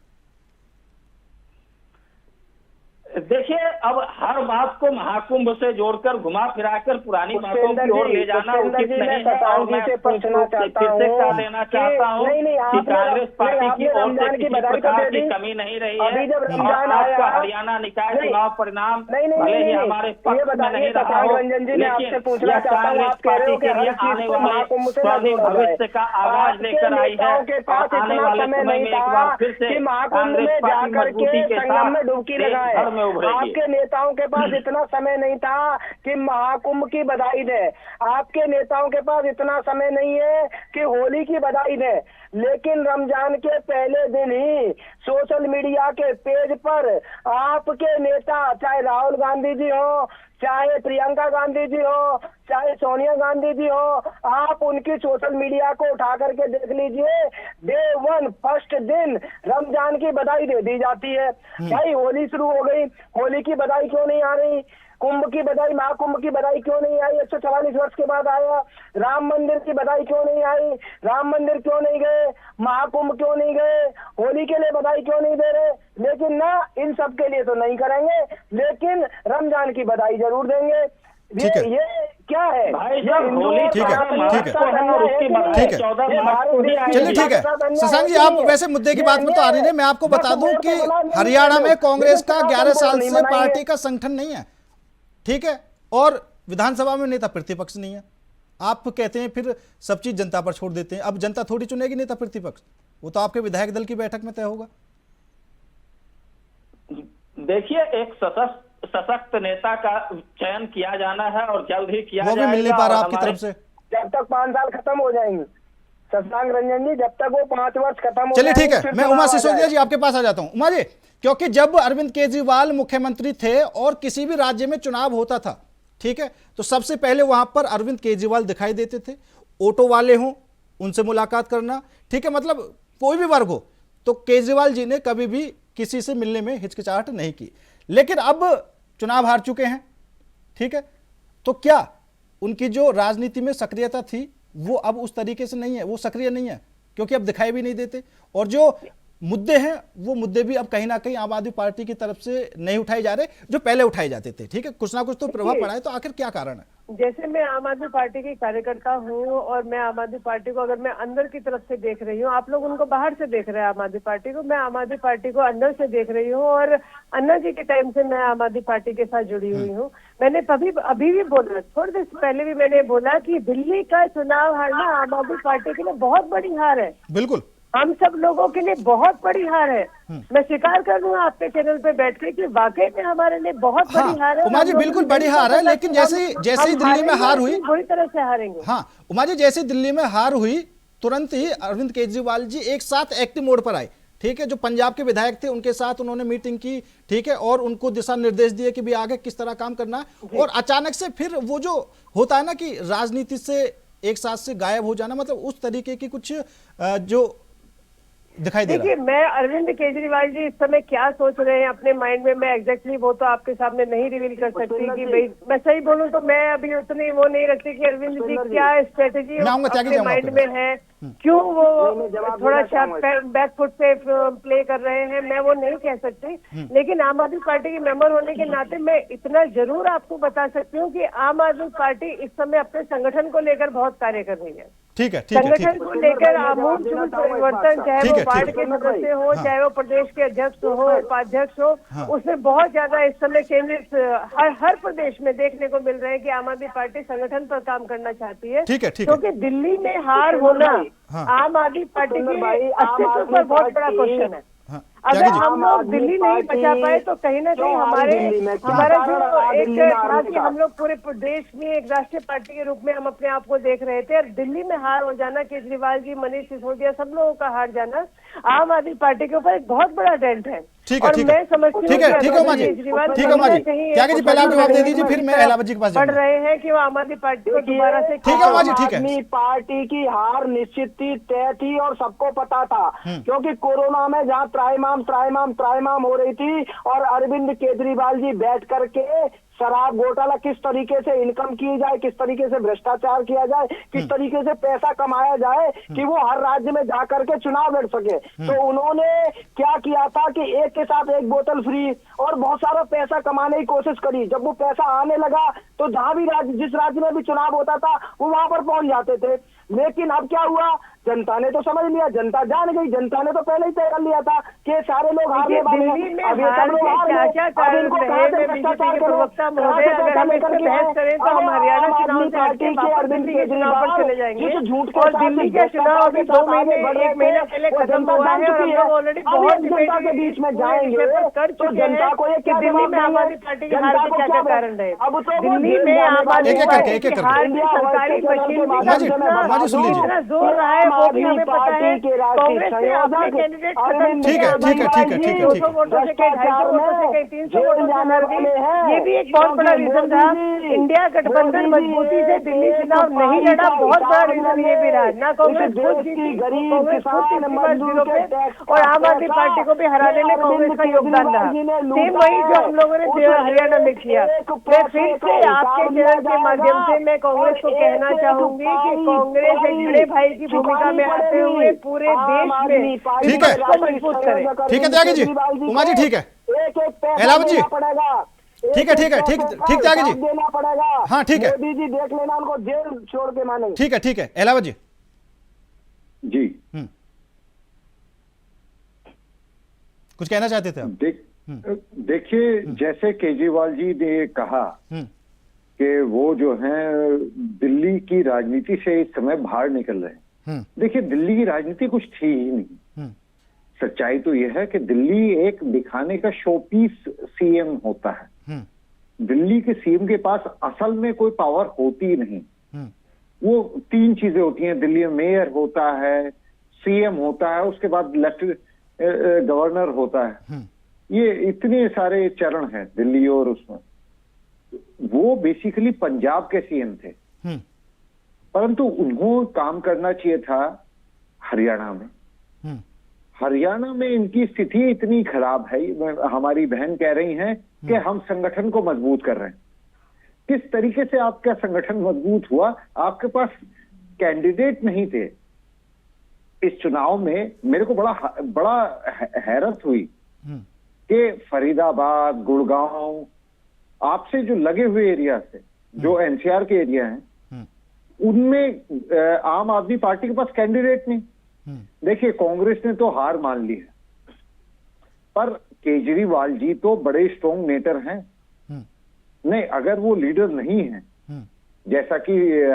देखिए, अब हर बात को महाकुंभ से जोड़कर घुमा फिराकर पुरानी बातों की ओर ले जाना उचित नहीं है। और मैं फिर से कह देना चाहता हूँ कि कांग्रेस पार्टी की ओर से किसी प्रकार की कमी नहीं रही है। और आपका हरियाणा निकाय चुनाव परिणाम भले ही हमारे पक्ष में नहीं रहा हो, लेकिन यह कांग्रेस पार्टी के लिए आने वाले स्वर्णिम भविष्य का आगाज लेकर आई है। और आने वाले समय में एक बार फिर से कांग्रेस पार्टी मजबूती के साथ देश भर में आपके नेताओं के पास इतना समय नहीं था कि महाकुंभ की बधाई दे, आपके नेताओं के पास इतना समय नहीं है कि होली की बधाई दे, लेकिन रमजान के पहले दिन ही सोशल मीडिया के पेज पर आपके नेता, चाहे राहुल गांधी जी हो, चाहे प्रियंका गांधी जी हो, चाहे सोनिया गांधी जी हो, आप उनकी सोशल मीडिया को उठा करके देख लीजिए। डे 1 फर्स्ट दिन रमजान की बधाई दे दी जाती है। भाई होली शुरू हो गई, होली की बधाई क्यों नहीं आ रही? कुंभ की बधाई, महाकुंभ की बधाई क्यों नहीं आई? 144 वर्ष के बाद आया। राम मंदिर की बधाई क्यों नहीं आई? राम मंदिर क्यों नहीं गए? महाकुंभ क्यों नहीं गए? होली के लिए बधाई क्यों नहीं दे रहे? लेकिन ना, इन सब के लिए तो नहीं करेंगे, लेकिन रमजान की बधाई जरूर देंगे। ये क्या है भाई? जब होली ठीक है, ठीक है, ठीक है, चलिए ठीक है। शशांक जी, आप वैसे मुद्दे की बात में तो आ रही है, मैं आपको बता दूं कि हरियाणा में कांग्रेस का 11 साल से पार्टी का संगठन नहीं है। ठीक है, और विधानसभा में नेता प्रतिपक्ष नहीं है। आप कहते हैं फिर सब चीज जनता पर छोड़ देते हैं। अब जनता थोड़ी चुनेगी नेता प्रतिपक्ष, वो तो आपके विधायक दल की बैठक में तय होगा। देखिए, एक सशक्त नेता का चयन किया जाना है और जल्द ही किया वो भी मिल नहीं पा रहा आपकी तरफ से। जब तक 5 साल खत्म हो जाएंगे शशांक रंजन जी, जब तक वो 5 वर्ष खत्म हो चलिए ठीक जाएंगे, है, मैं उमा सिसोदिया जी आपके पास आ जाता हूं। उमा जी, क्योंकि जब अरविंद केजरीवाल मुख्यमंत्री थे और किसी भी राज्य में चुनाव होता था, ठीक है, तो सबसे पहले वहां पर अरविंद केजरीवाल दिखाई देते थे। ऑटो वाले हों, उनसे मुलाकात करना, ठीक है, मतलब कोई भी वर्ग हो, तो केजरीवाल जी ने कभी भी किसी से मिलने में हिचकिचाहट नहीं की। लेकिन अब चुनाव हार चुके हैं, ठीक है, तो क्या उनकी जो राजनीति में सक्रियता थी वो अब उस तरीके से नहीं है, वो सक्रिय नहीं है, क्योंकि अब दिखाई भी नहीं देते। और जो मुद्दे हैं वो मुद्दे भी अब कहीं ना कहीं आम आदमी पार्टी की तरफ से नहीं उठाए जा रहे जो पहले उठाए जाते थे। ठीक है, कुछ ना कुछ तो प्रभाव पड़ा है, तो आखिर क्या कारण है? जैसे मैं आम आदमी पार्टी की कार्यकर्ता हूँ और मैं आम आदमी पार्टी को अगर मैं अंदर की तरफ से देख रही हूँ, आप लोग उनको बाहर से देख रहे हैं आम आदमी पार्टी को, मैं आम आदमी पार्टी को अंदर से देख रही हूँ। और अन्ना जी के टाइम से मैं आम आदमी पार्टी के साथ जुड़ी हुई हूँ। मैंने अभी भी बोला, थोड़ी देर पहले भी मैंने बोला कि दिल्ली का चुनाव हारना आम आदमी पार्टी के लिए बहुत बड़ी हार है। बिल्कुल, हम सब लोगों के लिए बहुत बड़ी हार है। मैं स्वीकार कर दूं आपके चैनल पे बैठ के कि वाकई में हमारे लिए बहुत बड़ी हार है। उमा जी, बिल्कुल बड़ी हार है, लेकिन जैसे ही दिल्ली में हार हुई, बुरी तरह से हारेंगे। हाँ उमा जी, जैसे दिल्ली में हार हुई तुरंत ही अरविंद केजरीवाल जी एक साथ एक्टिव मोड पर आए। ठीक है, जो पंजाब के विधायक थे उनके साथ उन्होंने मीटिंग की, ठीक है, और उनको दिशा निर्देश दिए कि भी आगे किस तरह काम करना है। और अचानक से फिर वो जो होता है ना कि राजनीति से एक साथ से गायब हो जाना, मतलब उस तरीके की कुछ जो दिखाई दे रहा है। देखिए, मैं अरविंद केजरीवाल जी इस समय क्या सोच रहे हैं अपने माइंड में, मैं एग्जैक्टली वो तो आपके सामने नहीं रिवील कर सकती कि भाई, मैं सही बोलूं तो मैं अभी उतनी वो नहीं रखती कि अरविंद जी क्या स्ट्रेटेजी अपने माइंड में है, क्यों वो थोड़ा सा बैकफुट पे प्ले कर रहे हैं, मैं वो नहीं कह सकती। लेकिन आम आदमी पार्टी के मेंबर होने के नाते मैं इतना जरूर आपको बता सकती हूँ कि आम आदमी पार्टी इस समय अपने संगठन को लेकर बहुत कार्य कर रही है। ठीक है, ठीक है, संगठन को लेकर आमूल परिवर्तन, चाहे वो वार्ड के सदस्य हो, चाहे वो प्रदेश के अध्यक्ष हो, उपाध्यक्ष हो, उसमें बहुत ज्यादा इस समय चेंजेस हर प्रदेश में देखने को मिल रहे हैं कि आम आदमी पार्टी संगठन पर काम करना चाहती है। ठीक है, ठीक है, क्योंकि दिल्ली में हार होना आम आदमी पार्टी के अस्तित्व पर बहुत बड़ा क्वेश्चन है। अगर हम लोग दिल्ली नहीं बचा पाए तो कहीं ना कहीं हमारा जो एक था कि हम लोग पूरे प्रदेश में एक राष्ट्रीय पार्टी के रूप में हम अपने आप को देख रहे थे, और दिल्ली में हार हो जाना, केजरीवाल जी, मनीष सिसोदिया, सब लोगों का हार जाना आम आदमी पार्टी के ऊपर एक बहुत बड़ा डेंट है। ठीक है, और ठीक है। मैं समझती हूँ ठीक है, कि ठीक है उमा जी, केजरीवाल ठीक है उमा जी, कहीं ना त्यागी जी पहले आप जवाब दे कहीं दीजिए, फिर मैं इलाहाबाद जी के पास पढ़ जाऊंगा। रहे हैं कि वो आम आदमी पार्टी को दोबारा से ठीक है उमा जी, ठीक है। आदमी पार्टी की हार निश्चित थी, तय थी और सबको पता था, क्योंकि कोरोना में जहां त्राइमाम हो रही थी और अरविंद केजरीवाल जी बैठ करके शराब घोटाला किस तरीके से इनकम की जाए, किस तरीके से भ्रष्टाचार किया जाए, किस तरीके से पैसा कमाया जाए कि वो हर राज्य में जाकर के चुनाव लड़ सके। तो उन्होंने क्या किया था कि एक के साथ एक बोतल फ्री और बहुत सारा पैसा कमाने की कोशिश करी। जब वो पैसा आने लगा तो जहां भी राज्य, जिस राज्य में भी चुनाव होता था वो वहां पर पहुंच जाते थे। लेकिन अब क्या हुआ, जनता ने तो समझ लिया, जनता जान गई, जनता ने तो पहले ही तय कर लिया था कि सारे लोग हारने वाले हैं। अब ये सब लोग हार गए, अब इनको कहां से भ्रष्टाचार करें, महोदय, अगर हम इस पर बहस करें तो हम हरियाणा चुनाव से हटके वापस दिल्ली के चुनाव पर चले जाएंगे। और दिल्ली के चुनाव अभी 2 महीने 1 महीना पहले खत्म हुआ है और हम लोग ऑलरेडी बहुत जनता के बीच में जाएंगे तो जनता को ये क्या दिल्ली में आम आदमी पार्टी की हार के क्या कारण रहे। अब तो दिल्ली में आम आदमी पार्टी की हार की सरकारी माजी सुन लीजिए। इतना जोर रहा है वो भी हमें पता है। कांग्रेस से अपने कैंडिडेट खत्म ठीक है, ठीक है, ठीक है, ठीक है, 200 वोटों से कहीं 250 वोटों से कहीं 300 वोटों से हार गई। ये भी एक बहुत बड़ा रीजन था। इंडिया गठबंधन मजबूती से दिल्ली चुनाव नहीं लड़ा, बहुत बड़ा रीजन ये भी रहा। ना कांग्रेस खुद जीती, कांग्रेस खुद तीसरी पे और आम आदमी पार्टी को भी हराने में कांग्रेस का योगदान रहा। सेम वही जो हम लोगों ने हरियाणा में किया। मैं फिर से आपके चैनल के माध्यम से मैं कांग्रेस को कहना चाहूंगी कि कांग्रेस एक बड़े भाई की भूमिका में आते हुए पूरे देश में ठीक है, को मजबूत करे। ठीक है त्यागी जी, उमा जी ठीक है, इलाहाबाद जी ठीक है, ठीक है, ठीक त्यागी जी, देना पड़ेगा। हाँ ठीक है, मोदी जी देख लेना, उनको जेल छोड़ के मानेंगे। ठीक है, ठीक है इलाहाबाद जी जी कुछ कहना चाहते थे आप? देखिए, जैसे केजरीवाल जी ने कहा कि वो जो है दिल्ली की राजनीति से इस समय बाहर निकल रहे हैं। देखिए, दिल्ली की राजनीति कुछ थी ही नहीं। सच्चाई तो यह है कि दिल्ली एक दिखाने का शोपीस सीएम होता है। दिल्ली के सीएम के पास असल में कोई पावर होती ही नहीं। वो 3 चीजें होती हैं दिल्ली में, मेयर होता है, सीएम होता है, उसके बाद गवर्नर होता है। ये इतने सारे चरण हैं दिल्ली और उसमें। वो बेसिकली पंजाब के सीएम थे, परंतु उन्होंने काम करना चाहिए था हरियाणा में। हरियाणा में इनकी स्थिति इतनी खराब है, हमारी बहन कह रही हैं कि हम संगठन को मजबूत कर रहे हैं। किस तरीके से आपका संगठन मजबूत हुआ? आपके पास कैंडिडेट नहीं थे। इस चुनाव में मेरे को बड़ा हैरत हुई कि फरीदाबाद, गुड़गांव, आपसे जो लगे हुए एरिया से, जो एनसीआर के एरिया हैं, उनमें आम आदमी पार्टी के पास कैंडिडेट नहीं। देखिए, कांग्रेस ने तो हार मान ली है, पर केजरीवाल जी तो बड़े स्ट्रॉन्ग नेटर हैं। नहीं, अगर वो लीडर नहीं है, जैसा कि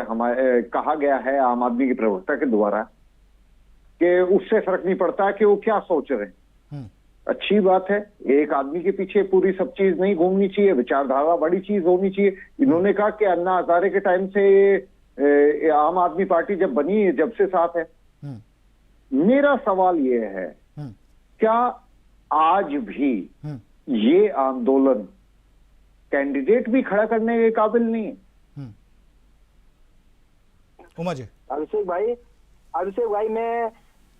हमारे कहा गया है आम आदमी के प्रवक्ता के द्वारा, कि उससे फर्क नहीं पड़ता कि वो क्या सोच रहे हैं। अच्छी बात है, एक आदमी के पीछे पूरी सब चीज नहीं घूमनी चाहिए, विचारधारा बड़ी चीज होनी चाहिए। इन्होंने कहा कि अन्ना हजारे के टाइम से आम आदमी पार्टी जब बनी है, जब से साथ है। मेरा सवाल ये है, क्या आज भी ये आंदोलन कैंडिडेट भी खड़ा करने के काबिल नहीं है? उमा जी। अभिषेक भाई मैं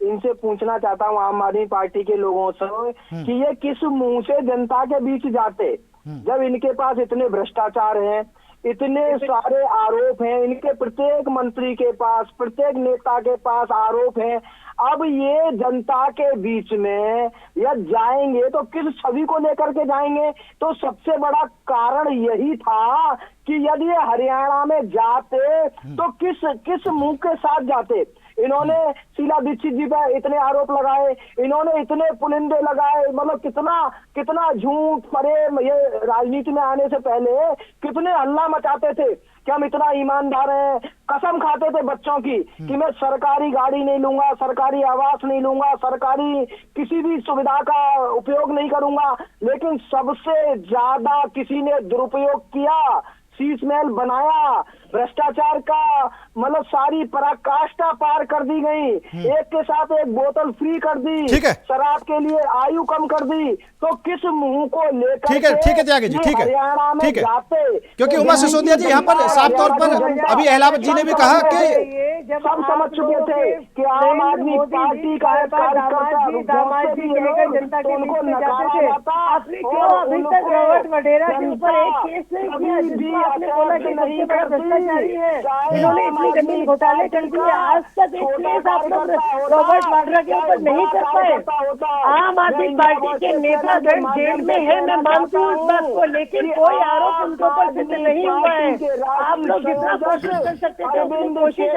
इनसे पूछना चाहता हूँ, आम आदमी पार्टी के लोगों से, कि ये किस मुंह से जनता के बीच जाते, जब इनके पास इतने भ्रष्टाचार हैं, इतने सारे आरोप हैं, इनके प्रत्येक मंत्री के पास, प्रत्येक नेता के पास आरोप हैं। अब ये जनता के बीच में या जाएंगे तो किस छवि को लेकर के जाएंगे? तो सबसे बड़ा कारण यही था कि यदि ये हरियाणा में जाते तो किस मुंह के साथ जाते। इन्होंने शीला दीक्षित जी पे इतने आरोप लगाए, इन्होंने इतने पुलिंदे लगाए, मतलब कितना झूठ फरेब, ये राजनीति में आने से पहले कितने हल्ला मचाते थे कि हम इतना ईमानदार हैं। कसम खाते थे बच्चों की कि मैं सरकारी गाड़ी नहीं लूंगा, सरकारी आवास नहीं लूंगा, सरकारी किसी भी सुविधा का उपयोग नहीं करूंगा। लेकिन सबसे ज्यादा किसी ने दुरुपयोग किया, शीश महल बनाया, भ्रष्टाचार का मतलब सारी पराकाष्ठा पार कर दी गई, एक के साथ एक बोतल फ्री कर दी, ठीक है। शराब के लिए आयु कम कर दी, तो किस मुंह को लेकर ठीक है त्यागी जी, ठीक है, हरियाणा में ठीक है। जाते? क्योंकि उमा सिसोदिया जी यहाँ पर साफ तौर पर अभी अहलावत जी ने भी कहा कि हम समझ चुके थे कि आम आदमी पार्टी का दामाद जी कहकर जनता के बीच में जाते थे। आपने क्यों अभी तक रॉबर्ट वडेरा के ऊपर एक केस नहीं किया, जिसमें आपने बोला कि सबसे बड़ा भ्रष्टाचारी है, इन्होंने इतनी जमीन घोटाले कर दिए, आज तक एक केस आप लोग रॉबर्ट वाड्रा के ऊपर नहीं कर पाए। आम आदमी पार्टी के नेतागण जेल में है, मैं मानती हूँ इस बात को, लेकिन कोई आरोप उनके ऊपर सिद्ध नहीं हुआ है। आप लोग जितना कोशिश कर सकते थे उतनी कोशिश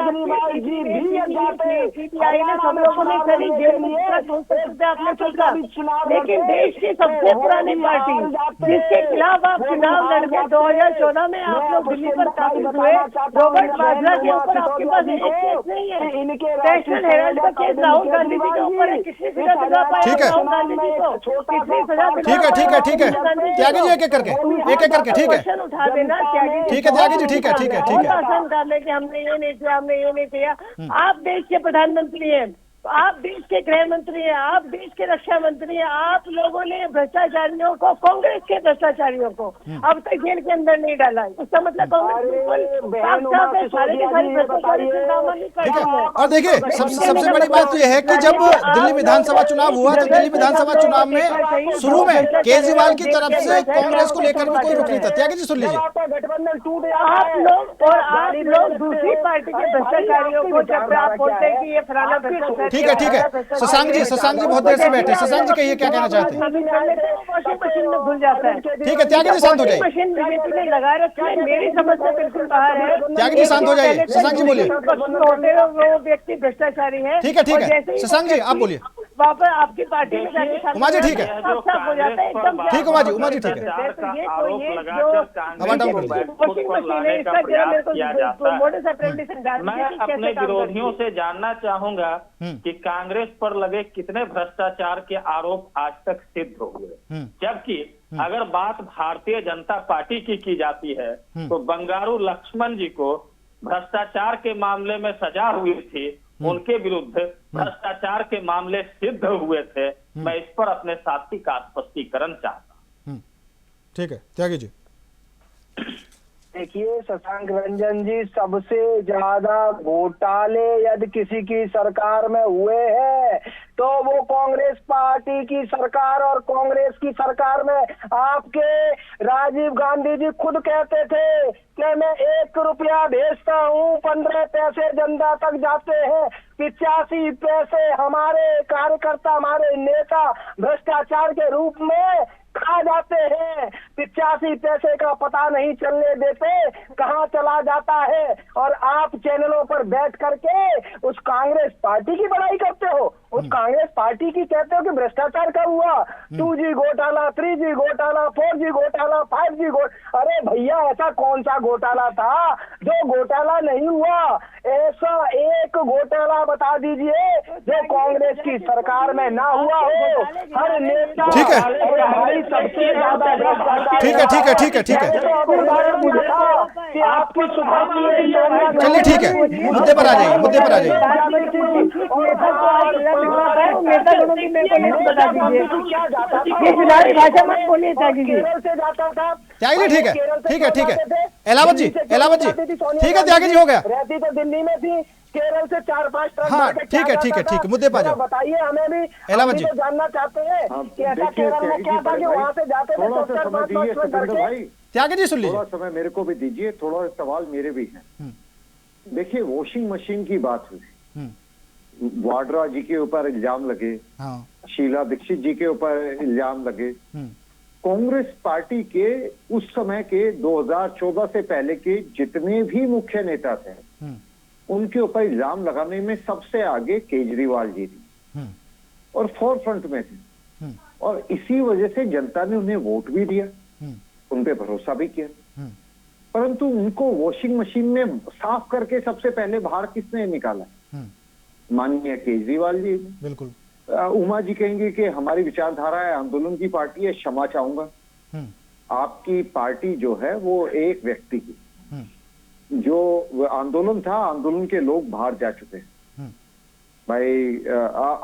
सीबीआई ने सब लोगों ने करी, जेल में आपने सोचा, लेकिन देश की सबसे पुरानी पार्टी जिसके खिलाफ आप चुनाव लड़के 2014 में आप लोग दिल्ली पर काबिज हुए, रॉबर्ट वाड्रा के ऊपर आपके पास एक केस नहीं है। नेशनल हेराल्ड का केस राहुल गांधी जी के ऊपर है, कितनी सजा दिला पाया राहुल गांधी जी को, कितनी सजा ठीक है त्यागी जी एक एक करके ठीक है क्वेश्चन उठा देना त्यागी ठीक है त्यागी जी, ठीक है आसान कर ले कि हमने ये नहीं किया, हमने ये नहीं किया। आप देश के प्रधानमंत्री हैं, आप देश के गृह मंत्री हैं, आप देश के रक्षा मंत्री हैं, आप लोगों ने भ्रष्टाचारियों को, कांग्रेस के भ्रष्टाचारियों को अब तक जेल के अंदर नहीं डाला है। इसका मतलब कांग्रेस ठीक है। और देखिए सबसे बड़ी बात यह है कि जब दिल्ली विधानसभा चुनाव हुआ तो दिल्ली विधानसभा चुनाव में शुरू में केजरीवाल की तरफ से कांग्रेस को लेकर भी कोई रुख नहीं था। त्यागी जी सुन लीजिए, आप लोग दूसरी पार्टी के भ्रष्टाचारियों को जब आप बोलते हैं कि ये फलाना भ्रष्टाचारी, ठीक है शशांक जी बहुत देर से बैठे, शशांक जी कहिए क्या कहना चाहते हैं? वॉशिंग मशीन में घुल जाता है। ठीक है त्यागी जी शांत हो जाइए, मशीन बीजेपी ने लगा रखी है, मेरी समझ से बिल्कुल बाहर है। त्यागी जी शांत हो जाइए, शशांक जी बोलिए। होते वो व्यक्ति भ्रष्टाचारी है। ठीक है शशांक जी आप बोलिए। वहाँ पर आपकी पार्टी में जाके उमा जी ठीक है, साफ हो जाता है एकदम। ठीक उमा जी ठीक है। मैं अपने विरोधियों से जानना चाहूंगा कि कांग्रेस पर लगे कितने भ्रष्टाचार के आरोप आज तक सिद्ध हुए, जबकि अगर बात भारतीय जनता पार्टी की जाती है तो बंगारू लक्ष्मण जी को भ्रष्टाचार के मामले में सजा हुई थी, उनके विरुद्ध भ्रष्टाचार के मामले सिद्ध हुए थे। मैं इस पर अपने साथी का स्पष्टीकरण चाहता हूं। ठीक है त्यागी जी। देखिए शशांक रंजन जी, सबसे ज्यादा घोटाले यदि किसी की सरकार में हुए हैं तो वो कांग्रेस पार्टी की सरकार, और कांग्रेस की सरकार में आपके राजीव गांधी जी खुद कहते थे कि मैं 1 रुपया भेजता हूँ, 15 पैसे जनता तक जाते हैं, 85 पैसे हमारे कार्यकर्ता, हमारे नेता भ्रष्टाचार के रूप में खा जाते हैं। 85 पैसे का पता नहीं चलने देते कहाँ चला जाता है, और आप चैनलों पर बैठ करके उस कांग्रेस पार्टी की बड़ाई करते हो, उस कांग्रेस पार्टी की कहते हो कि भ्रष्टाचार कब हुआ, 2G घोटाला, 3G घोटाला, 4G घोटाला, 5G घोटाला। अरे भैया ऐसा कौन सा घोटाला था जो घोटाला नहीं हुआ? ऐसा एक घोटाला बता दीजिए जो कांग्रेस की सरकार में ना हुआ हो। हर नेता ठीक है सबसे ज्यादा ठीक है आपकी चलिए ठीक है, मुद्दे पर आ जाइए। भाषा मत बोलिए त्यागी जी। ठीक है एलावत जी ठीक है त्यागी जी हो गया। रहती तो दिल्ली में थी, केरल से 4-5 ट्रक। हाँ ठीक है मुद्दे पर जाओ। बताइए हमें भी, एलावत जी तो जानना चाहते हैं कि ऐसा केरल में क्या था कि वहाँ से जाते थे तो 4-5 ट्रक। त्यागी जी सुन लीजिए, थोड़ा समय मेरे को भी दीजिए, थोड़ा सवाल मेरे भी हैं। देखिए वॉशिंग मशीन की बात हुई, वाड्रा जी के ऊपर इल्जाम लगे, शीला दीक्षित जी के ऊपर इल्जाम लगे। कांग्रेस पार्टी के उस समय के 2014 से पहले के जितने भी मुख्य नेता थे उनके ऊपर इल्जाम लगाने में सबसे आगे केजरीवाल जी थी और फोर फ्रंट में थे, और इसी वजह से जनता ने उन्हें वोट भी दिया, उन पे भरोसा भी किया। परंतु उनको वॉशिंग मशीन में साफ करके सबसे पहले बाहर किसने निकाला? माननीय केजरीवाल जी। बिल्कुल। उमा जी कहेंगे कि हमारी विचारधारा है, आंदोलन की पार्टी है, क्षमा चाहूंगा। आपकी पार्टी जो है वो एक व्यक्ति की, जो आंदोलन था, आंदोलन के लोग बाहर जा चुके हैं भाई।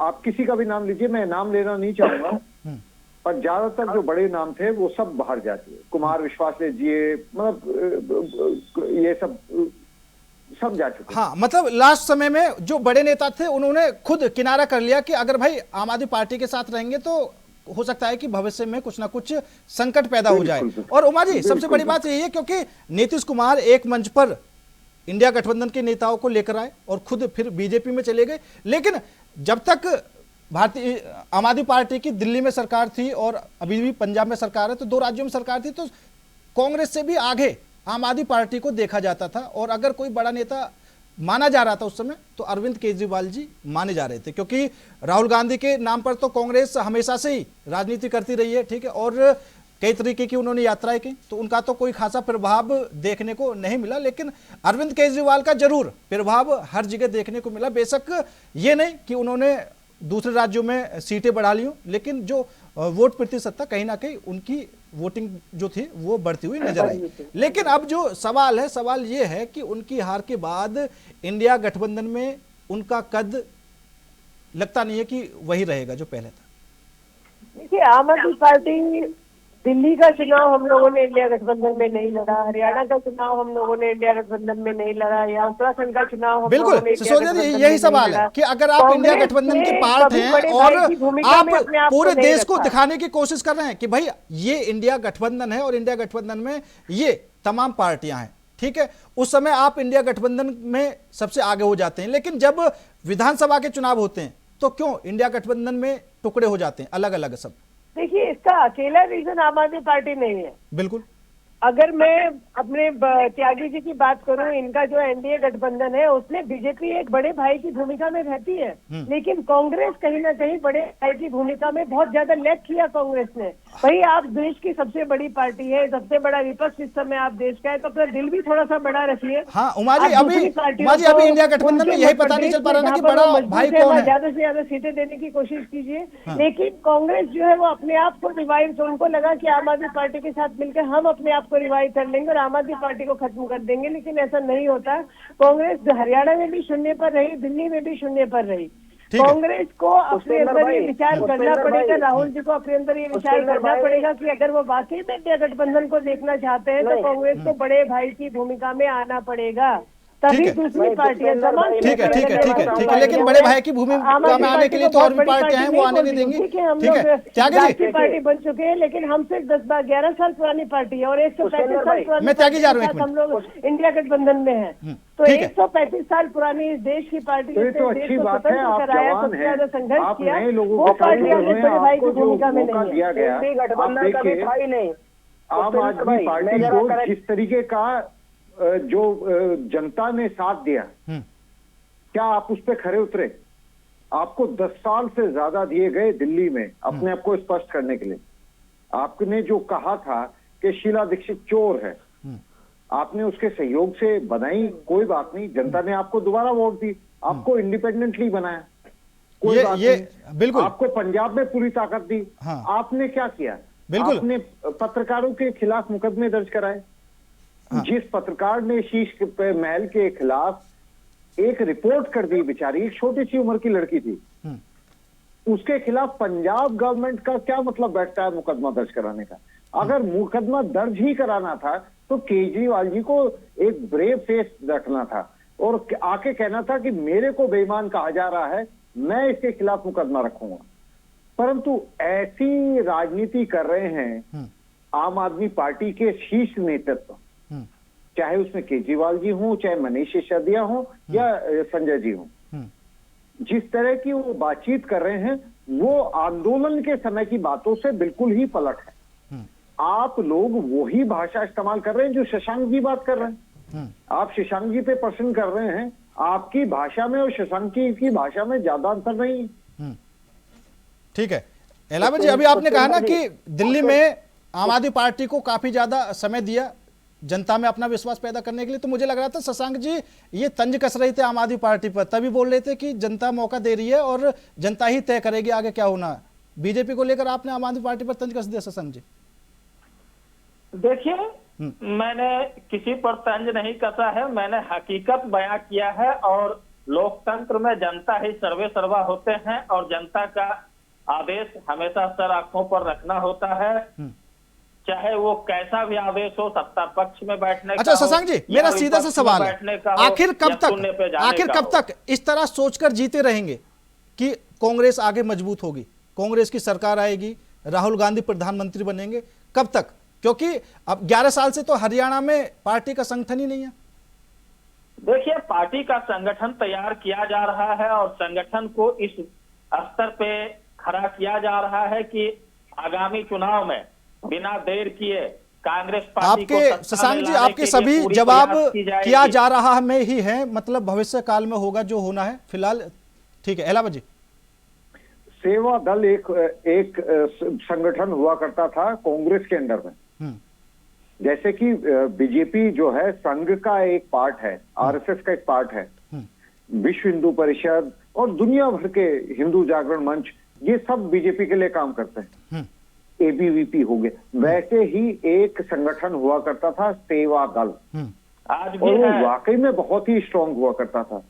आप किसी का भी नाम लीजिए, मैं नाम लेना नहीं चाहूंगा, पर ज्यादातर जो बड़े नाम थे वो सब बाहर जा चुके। कुमार विश्वास लीजिए, मतलब ये सब जा चुके। हाँ, मतलब लास्ट समय में जो बड़े नेता थे उन्होंने खुद किनारा कर लिया कि अगर भाई आम आदमी पार्टी के साथ रहेंगे तो हो सकता है कि भविष्य में कुछ ना कुछ संकट पैदा हो जाए। और उमा जी, सबसे बड़ी बात यही है क्योंकि नीतीश कुमार एक मंच पर इंडिया गठबंधन के नेताओं को लेकर आए और खुद फिर बीजेपी में चले गए, लेकिन जब तक भारतीय आम आदमी पार्टी की दिल्ली में सरकार थी और अभी भी पंजाब में सरकार है, तो 2 राज्यों में सरकार थी, तो कांग्रेस से भी आगे आम आदमी पार्टी को देखा जाता था। और अगर कोई बड़ा नेता माना जा रहा था उस समय तो अरविंद केजरीवाल जी माने जा रहे थे, क्योंकि राहुल गांधी के नाम पर तो कांग्रेस हमेशा से ही राजनीति करती रही है, ठीक है, और कई तरीके की उन्होंने यात्राएं की, तो उनका तो कोई खासा प्रभाव देखने को नहीं मिला, लेकिन अरविंद केजरीवाल का जरूर प्रभाव हर जगह देखने को मिला। बेशक ये नहीं कि उन्होंने दूसरे राज्यों में सीटें बढ़ा ली, लेकिन जो वोट प्रतिशत था कहीं ना कहीं उनकी वोटिंग जो थी वो बढ़ती हुई नजर आई। लेकिन अब जो सवाल है, सवाल ये है कि उनकी हार के बाद इंडिया गठबंधन में उनका कद लगता नहीं है कि वही रहेगा जो पहले था। देखिए, आम आदमी पार्टी दिल्ली का चुनाव हम लोगों ने इंडिया गठबंधन में नहीं लड़ा, हरियाणा का चुनाव हम लोगों ने इंडिया गठबंधन में नहीं लड़ा, या उत्तराखंड का चुनाव हम लोगों ने सिसोदिया जी, यही सवाल है कि अगर आप इंडिया गठबंधन के पार्ट हैं और आप पूरे देश को दिखाने की कोशिश कर रहे हैं कि भाई ये इंडिया गठबंधन है और इंडिया गठबंधन में ये तमाम पार्टियां हैं, ठीक है, उस समय आप इंडिया गठबंधन में सबसे आगे हो जाते हैं, लेकिन जब विधानसभा के चुनाव होते हैं तो क्यों इंडिया गठबंधन में टुकड़े हो जाते हैं, अलग अलग सब? देखिए, इसका अकेला रीजन आम आदमी पार्टी नहीं है। बिल्कुल, अगर मैं अपने त्यागी जी की बात करूं, इनका जो एनडीए गठबंधन है उसमें बीजेपी एक बड़े भाई की भूमिका में रहती है, लेकिन कांग्रेस कहीं ना कहीं बड़े भाई की भूमिका में बहुत ज्यादा लैग किया कांग्रेस ने। भाई, आप देश की सबसे बड़ी पार्टी है, सबसे बड़ा विपक्ष इस समय आप देश का है, तो अपना दिल भी थोड़ा सा बड़ा रखिए। हाँ, उमा जी, अभी इंडिया गठबंधन में यही पता नहीं चल पा रहा ना कि बड़ा भाई कौन है। ज्यादा से ज्यादा सीटें देने की कोशिश कीजिए, लेकिन कांग्रेस जो है वो अपने आप को रिवाइव, तो उनको लगा कि आम आदमी पार्टी के साथ मिलकर हम अपने आप को रिवाइव कर लेंगे और आम आदमी पार्टी को खत्म कर देंगे, लेकिन ऐसा नहीं होता। कांग्रेस हरियाणा में भी शून्य पर रही, दिल्ली में भी शून्य पर रही। कांग्रेस को अपने अंदर ये विचार करना पड़ेगा, राहुल जी को अपने अंदर ये विचार करना पड़ेगा कि अगर वो वाकई में इंडिया गठबंधन को देखना चाहते हैं तो कांग्रेस को बड़े भाई की भूमिका में आना पड़ेगा, तभी दूसरी पार्टियां तमाम। ठीक है, लेकिन बड़े भाई की भूमिका में आने के लिए तो और भी पार्टियां हैं, वो आने नहीं देंगी। ठीक है, त्यागी जी, पार्टी बन चुके हैं, लेकिन हम सिर्फ 10-11 साल पुरानी पार्टी है और 135 साल पुरानी, मैं त्यागी जा रहा हूं, हम लोग इंडिया गठबंधन में है, तो 135 साल पुरानी इस देश की पार्टी तो अच्छी बात है, आप जवान हैं, आप नए लोगों वो पार्टी बड़े भाई की भूमिका में नहीं दिया गया। आप देखिए, आम आदमी पार्टी को जिस तरीके का जो जनता ने साथ दिया, क्या आप उस पे खरे उतरे? आपको 10 साल से ज्यादा दिए गए दिल्ली में अपने आप को स्पष्ट करने के लिए। आपने जो कहा था कि शीला दीक्षित चोर है, आपने उसके सहयोग से बनाई, कोई बात नहीं, जनता ने आपको दोबारा वोट दी, आपको इंडिपेंडेंटली बनाया, कोई बात नहीं, बिल्कुल, आपको पंजाब में पूरी ताकत दी। आपने क्या किया? बिल्कुल, आपने पत्रकारों के खिलाफ मुकदमे दर्ज कराए। जिस पत्रकार ने शीश महल के खिलाफ एक रिपोर्ट कर दी, बेचारी एक छोटी सी उम्र की लड़की थी, उसके खिलाफ पंजाब गवर्नमेंट का क्या मतलब बैठता है मुकदमा दर्ज कराने का? अगर मुकदमा दर्ज ही कराना था तो केजरीवाल जी को एक ब्रेव फेस रखना था और आके कहना था कि मेरे को बेईमान कहा जा रहा है, मैं इसके खिलाफ मुकदमा रखूंगा। परंतु ऐसी राजनीति कर रहे हैं आम आदमी पार्टी के शीर्ष नेतृत्व, चाहे उसमें केजरीवाल जी हों, चाहे मनीष सिसोदिया हों या संजय जी हों, जिस तरह की वो बातचीत कर रहे हैं वो आंदोलन के समय की बातों से बिल्कुल ही पलट है। आप लोग वही भाषा इस्तेमाल कर रहे हैं जो शशांक जी बात कर रहे हैं। आप शशांक जी पे प्रश्न कर रहे हैं, आपकी भाषा में और शशांक जी की भाषा में ज्यादा अंतर नहीं। ठीक है, एलावत जी, अभी आपने कहा ना कि दिल्ली में आम आदमी पार्टी को काफी ज्यादा समय दिया जनता में अपना विश्वास पैदा करने के लिए, तो मुझे लग रहा था शशांक जी ये तंज कस रहे थे आम आदमी पार्टी पर, तभी बोल रहे थे कि जनता मौका दे रही है और जनता ही तय करेगी आगे क्या होना है। बीजेपी को लेकर आपने आम आदमी पार्टी पर तंज कस दिया शशांक जी? देखिए, मैंने किसी पर तंज नहीं कसा है, मैंने हकीकत बयां किया है। और लोकतंत्र में जनता ही सर्वे सर्वा होते हैं और जनता का आदेश हमेशा सर आंखों पर रखना होता है, चाहे वो कैसा भी आदेश हो, सत्ता पक्ष में बैठने का। अच्छा शशांक जी, मेरा सीधा सा सवाल है, आखिर कब तक इस तरह सोचकर जीते रहेंगे कि कांग्रेस आगे मजबूत होगी, कांग्रेस की सरकार आएगी, राहुल गांधी प्रधानमंत्री बनेंगे, कब तक? क्योंकि अब 11 साल से तो हरियाणा में पार्टी का संगठन ही नहीं है। देखिए, पार्टी का संगठन तैयार किया जा रहा है और संगठन को इस स्तर पे खड़ा किया जा रहा है कि आगामी चुनाव में बिना देर किए कांग्रेस पार्टी को आपके शशांक जी, आपके सभी जवाब किया जा रहा में ही है, मतलब भविष्य काल में होगा जो होना है फिलहाल। ठीक है, एलावा जी। सेवा दल एक संगठन हुआ करता था कांग्रेस के अंडर में, जैसे कि बीजेपी जो है संघ का एक पार्ट है, आरएसएस का एक पार्ट है, विश्व हिंदू परिषद और दुनिया भर के हिंदू जागरण मंच, ये सब बीजेपी के लिए काम करते हैं, एबीवीपी हो गए। वैसे ही एक संगठन हुआ करता था सेवा दल, आज भी और वो है। वाकई में बहुत ही स्ट्रांग हुआ करता था।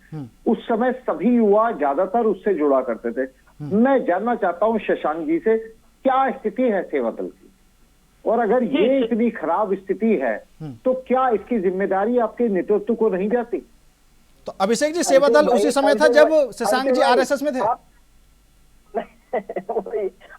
उस समय सभी युवा ज्यादातर उससे जुड़ा करते थे। मैं जानना चाहता हूं शशांक जी से, क्या स्थिति है सेवा दल की, और अगर ये इतनी खराब स्थिति है तो क्या इसकी जिम्मेदारी आपके नेतृत्व को नहीं जाती? तो अभिषेक जी, सेवा दल उसी समय था जब शशांक जी आरएसएस में थे।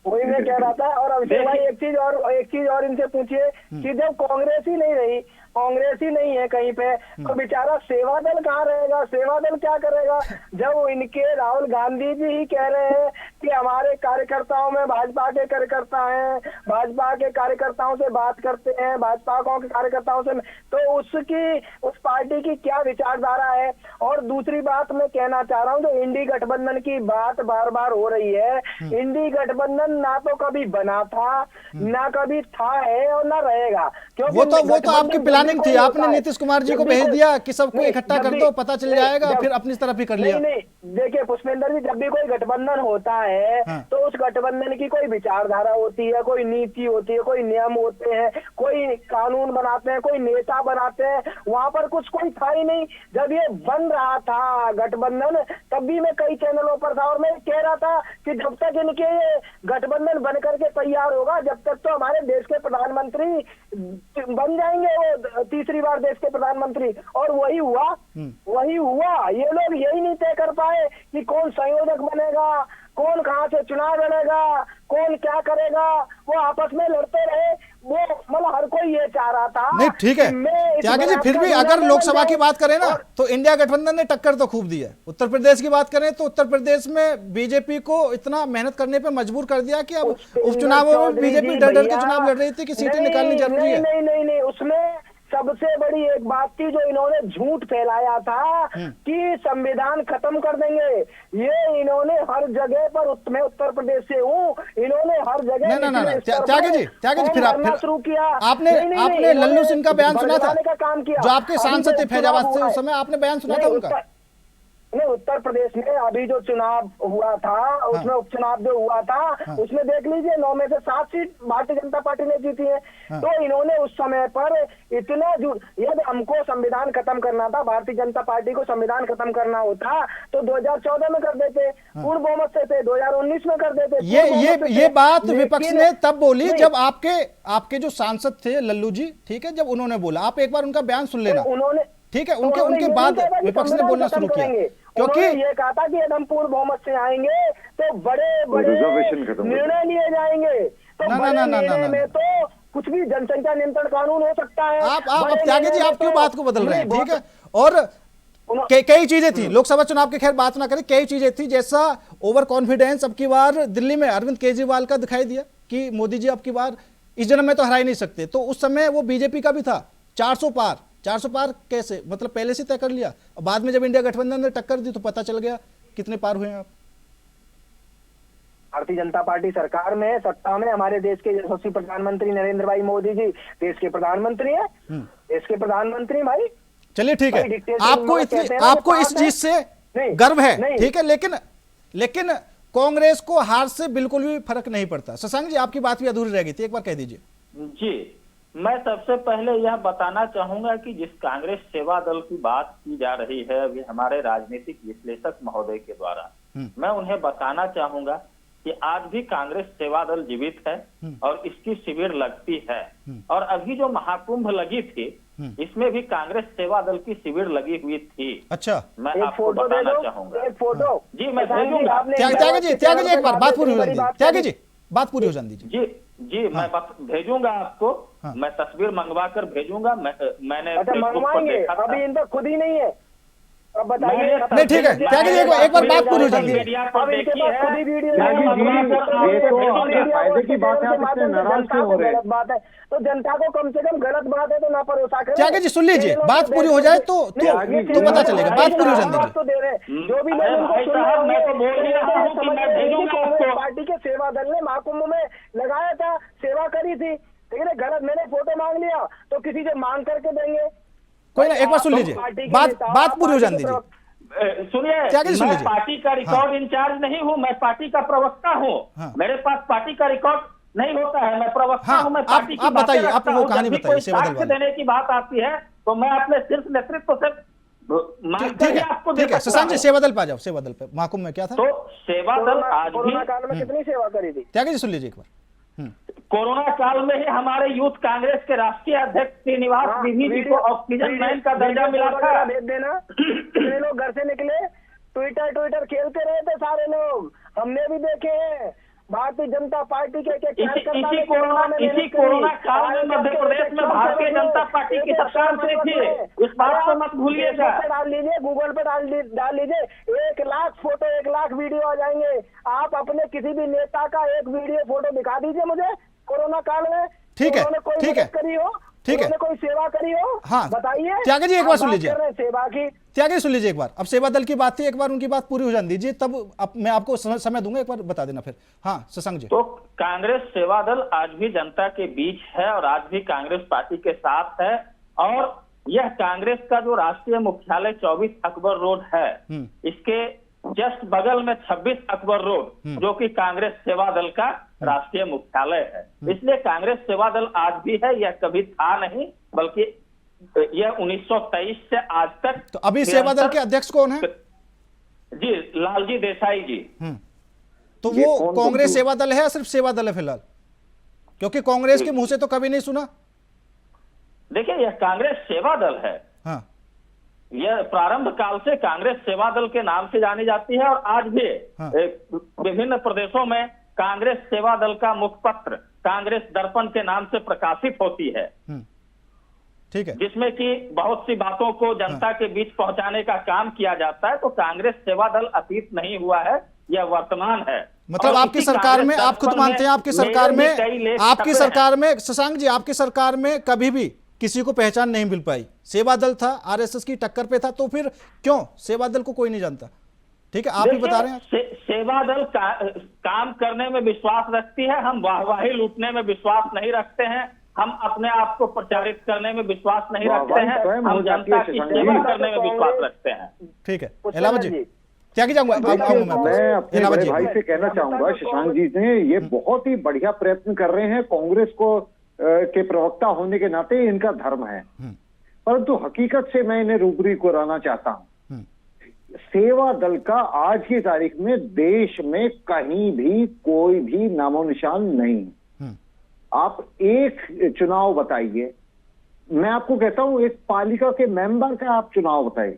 वही मैं कह रहा था। और अभिषेक भाई एक चीज और इनसे पूछिए कि जब कांग्रेस ही नहीं रही, कांग्रेस ही नहीं है कहीं पे, तो बेचारा सेवा दल कहाँ रहेगा? सेवा दल क्या करेगा जब इनके राहुल गांधी जी ही कह रहे हैं कि हमारे कार्यकर्ताओं में भाजपा के कार्यकर्ता हैं, भाजपा के कार्यकर्ताओं से बात करते हैं, भाजपा के कार्यकर्ताओं से, तो उस पार्टी की क्या विचारधारा है? और दूसरी बात मैं कहना चाह रहा हूँ, जो इंडी गठबंधन की बात बार बार हो रही है, इंडी गठबंधन ना तो कभी बना था, ना कभी था है और ना रहेगा। क्योंकि वो तो आपकी प्लानिंग थी, आपने नीतीश कुमार जी को भेज दिया कि सबको इकट्ठा कर दो, पता चल जाएगा, फिर अपनी तरफ ही कर लिया। नहीं, देखिए पुष्पेंद्र जी, जब भी कोई गठबंधन होता है तो उस गठबंधन की कोई विचारधारा होती है, कोई नीति होती है, कोई नियम होते हैं, कोई कानून बनाते हैं, कोई नेता बनाते हैं। वहां पर कोई था ही नहीं। जब ये बन रहा था गठबंधन, तब भी मैं कई चैनलों पर था और मैं कह रहा था कि जब तक इनके ये गठबंधन बन करके तैयार होगा, जब तक तो हमारे देश के प्रधानमंत्री बन जाएंगे, वो तीसरी बार देश के प्रधानमंत्री। और वही हुआ। ये लोग यही नहीं तय कर पाए कि कौन संयोजक बनेगा, कौन कहां से चुनाव लड़ेगा, कौन क्या करेगा। वो आपस में लड़ते रहे। वो मतलब हर कोई ये चाह रहा था। नहीं ठीक है त्यागी जी, फिर भी अगर लोकसभा की बात करें ना तो इंडिया गठबंधन ने टक्कर तो खूब दी है। उत्तर प्रदेश की बात करें तो उत्तर प्रदेश में बीजेपी को इतना मेहनत करने पे मजबूर कर दिया कि अब उपचुनावों में बीजेपी डर के चुनाव लड़ रही थी कि सीटें निकालनी जरूरी है। नहीं, उसमें सबसे बड़ी एक बात थी जो इन्होंने झूठ फैलाया था कि संविधान खत्म कर देंगे। ये इन्होंने हर जगह पर, मैं उत्तर प्रदेश से हूँ, इन्होंने हर जगह त्यागी जी फिर शुरू किया। आपने लल्लू सिंह का बयान सुना था, काम किया, जो आपके सांसद थे फैजाबाद से, उस समय आपने बयान सुना था उनका? नहीं, उत्तर प्रदेश में अभी जो चुनाव हुआ था, उसमें उपचुनाव जो हुआ था, उसमें देख लीजिए 9 में से 7 सीट भारतीय जनता पार्टी ने जीती है। तो इन्होंने उस समय पर इतना यदि हमको संविधान खत्म करना था, भारतीय जनता पार्टी को संविधान खत्म करना होता तो 2014 में कर देते, पूर्ण बहुमत से थे, 2019 में कर देते। ये बात विपक्ष ने तब बोली जब आपके जो सांसद थे लल्लू जी, ठीक है, जब उन्होंने बोला। आप एक बार उनका बयान सुन लेना, उन्होंने, ठीक है, उनके बाद विपक्ष ने बोलना शुरू किया, क्योंकि ये कहा था कि यदि हम पूर्ण बहुमत से आएंगे तो बड़े निर्णय लिए जाएंगे। तो बड़े में तो कुछ भी जनसंख्या नियंत्रण कानून हो सकता है। आप त्यागी जी, आप क्यों बात को बदल रहे हैं? ठीक है, और कई चीजें थी, लोकसभा चुनाव की खैर बात ना करें, कई चीजें थी, जैसा ओवर कॉन्फिडेंस अब की बार दिल्ली में अरविंद केजरीवाल का दिखाई दिया कि मोदी जी अब की बार इस जन्म में तो हरा ही नहीं सकते। तो उस समय वो बीजेपी का भी था 400 पार कैसे, मतलब पहले से तय कर लिया, बाद में जब इंडिया गठबंधन ने टक्कर दी तो पता चल गया कितने पार हुए हैं आप। भारतीय जनता पार्टी सरकार में, सत्ता में, हमारे देश के यशस्वी प्रधानमंत्री नरेंद्र भाई मोदी जी देश के प्रधानमंत्री हैं, देश के प्रधानमंत्री भाई। चलिए ठीक है, आपको इस चीज से गर्व है, ठीक है, लेकिन कांग्रेस को हार से बिल्कुल भी फर्क नहीं पड़ता। शशांक जी, आपकी बात भी अधूरी रह गई थी, एक बार कह दीजिए। जी, मैं सबसे पहले यह बताना चाहूंगा कि जिस कांग्रेस सेवा दल की बात की जा रही है अभी हमारे राजनीतिक विश्लेषक महोदय के द्वारा, मैं उन्हें बताना चाहूंगा कि आज भी कांग्रेस सेवा दल जीवित है और इसकी शिविर लगती है। और अभी जो महाकुंभ लगी थी इसमें भी कांग्रेस सेवा दल की शिविर लगी हुई थी। अच्छा, मैं आपको बताना चाहूंगा। एक फोटो जी मैं भेजूंगा। त्यागी जी एक बार बात पूरी हो जाने दीजिए। त्यागी जी बात पूरी हो जाने दीजिए। जी मैं भेजूंगा आपको। मैं तस्वीर मंगवा कर भेजूंगा। मैंने अच्छा मंगवाएंगे, अभी इन पर खुद ही नहीं है। अब बताइए। नहीं ठीक है, त्यागी जी एक बार बात पूरी हो जाने दीजिए। अब इनके पास खुद ही वीडियो ये तो अपने फायदे की बात है, आप इससे नाराज क्यों हो रहे हैं? गलत बात है तो जनता को कम से कम गलत बात है तो ना भरोसा करें। त्यागी जी सुन लीजिए, बात पूरी हो जाए तो पता चलेगा। बात पूरी हो जाने दीजिए। तो दे रहे जो भी लोग उनको सुन रहे मैं तो बोल ही रहा हूं कि मैं भेजूंगा आपको। पार्टी के सेवा दल ने महाकुंभ में लगाया था, सेवा करी थी, लेकिन गलत मैंने फोटो मांग लिया तो किसी से मांग करके देंगे। कोई ना, एक बार सुन लीजिए, बात पूरी हो जाने दीजिए। सुनिए, मैं पार्टी का रिकॉर्ड इंचार्ज नहीं हूं, मैं पार्टी का प्रवक्ता हूं। मेरे पास पार्टी का रिकॉर्ड नहीं होता है, मैं प्रवक्ता हूं। मैं पार्टी की बातें बताइए, आप रखता वो हूं। कहानी जब भी बताइए कोई सेवा दल साक्ष्य वाली। देने की बात आती है तो मैं अपने शीर्ष नेतृत्व से ठीक है, आपको ठीक है। शशांक जी सेवा दल पे आ जाओ। सेवा दल पे महाकुंभ में क्या था? तो सेवा दल आज भी कोरोना काल में कितनी सेवा करी थी? त्यागी जी सुन लीजिए एक बार। कोरोना काल में ही हमारे यूथ कांग्रेस के राष्ट्रीय अध्यक्ष श्रीनिवास विधि जी को ऑक्सीजन मैन का दर्जा मिला था। भेज देना। कितने लोग घर से निकले, ट्विटर खेलते रहे थे सारे लोग, हमने भी देखे हैं। भारतीय जनता पार्टी के इसी कोरोना काल में मध्य प्रदेश में भारतीय जनता पार्टी की सरकार से थी, इस बात को मत भूलिएगा। डाल लीजिए, गूगल पे डाल लीजिए, 1 लाख फोटो 1 लाख वीडियो आ जाएंगे। आप अपने किसी भी नेता का एक वीडियो फोटो दिखा दीजिए मुझे कोरोना काल में। ठीक है, कोई ठीक है, करी हो, ठीक है, कोई सेवा करी हो, हाँ बताइए। त्यागी जी एक बार सुन लीजिए, सेवा की। त्यागी जी सुन लीजिए एक बार। अब सेवा दल की बात थी, एक बार उनकी बात पूरी हो जाने दीजिए, तब मैं आपको समय दूंगा, एक बार बता देना फिर। हाँ शशांक जी। तो कांग्रेस सेवा दल आज भी जनता के बीच है और आज भी कांग्रेस पार्टी के साथ है। और यह कांग्रेस का जो राष्ट्रीय मुख्यालय 24 अकबर रोड है, इसके जस्ट बगल में 26 अकबर रोड जो कि कांग्रेस सेवा दल का राष्ट्रीय मुख्यालय है। इसलिए कांग्रेस सेवा दल आज भी है, यह कभी था नहीं, बल्कि यह 1923 से आज तक। तो अभी सेवा दल के अध्यक्ष कौन है? जी लालजी देसाई जी। तो वो कांग्रेस सेवा दल है या सिर्फ सेवा दल है फिलहाल? क्योंकि कांग्रेस के मुंह से तो कभी नहीं सुना। देखिए यह कांग्रेस सेवा दल है। हाँ, यह प्रारंभ काल से कांग्रेस सेवा दल के नाम से जानी जाती है और आज भी विभिन्न प्रदेशों में कांग्रेस सेवा दल का मुखपत्र कांग्रेस दर्पण के नाम से प्रकाशित होती है। ठीक है, जिसमें कि बहुत सी बातों को जनता के बीच पहुंचाने का काम किया जाता है। तो कांग्रेस सेवा दल अतीत नहीं हुआ है, यह वर्तमान है। मतलब आपकी सरकार में, आप खुद मानते हैं आपकी सरकार में, शशांक जी आपकी सरकार में कभी भी किसी को पहचान नहीं मिल पाई। सेवा दल था, आरएसएस की टक्कर पे था, तो फिर क्यों सेवा दल को कोई नहीं जानता? ठीक है, आप ही बता रहे हैं। सेवा दल काम करने में विश्वास रखती है, हम वाहवाही लूटने में विश्वास नहीं रखते हैं, हम अपने आप को प्रचारित करने में विश्वास नहीं रखते हैं, हम जनता की सेवा करने में विश्वास रखते हैं। ठीक है, इलावत जी क्या जाऊंगा मैं अपने बड़े भाई से कहना चाहूंगा, शशांक जी ने ये बहुत ही बढ़िया प्रयत्न कर रहे हैं। कांग्रेस को के प्रवक्ता होने के नाते इनका धर्म है, परंतु हकीकत से मैं इन्हें रूबरू कराना चाहता हूं। सेवा दल का आज की तारीख में देश में कहीं भी कोई भी नामो निशान नहीं। आप एक चुनाव बताइए, मैं आपको कहता हूं एक पालिका के मेंबर का आप चुनाव बताइए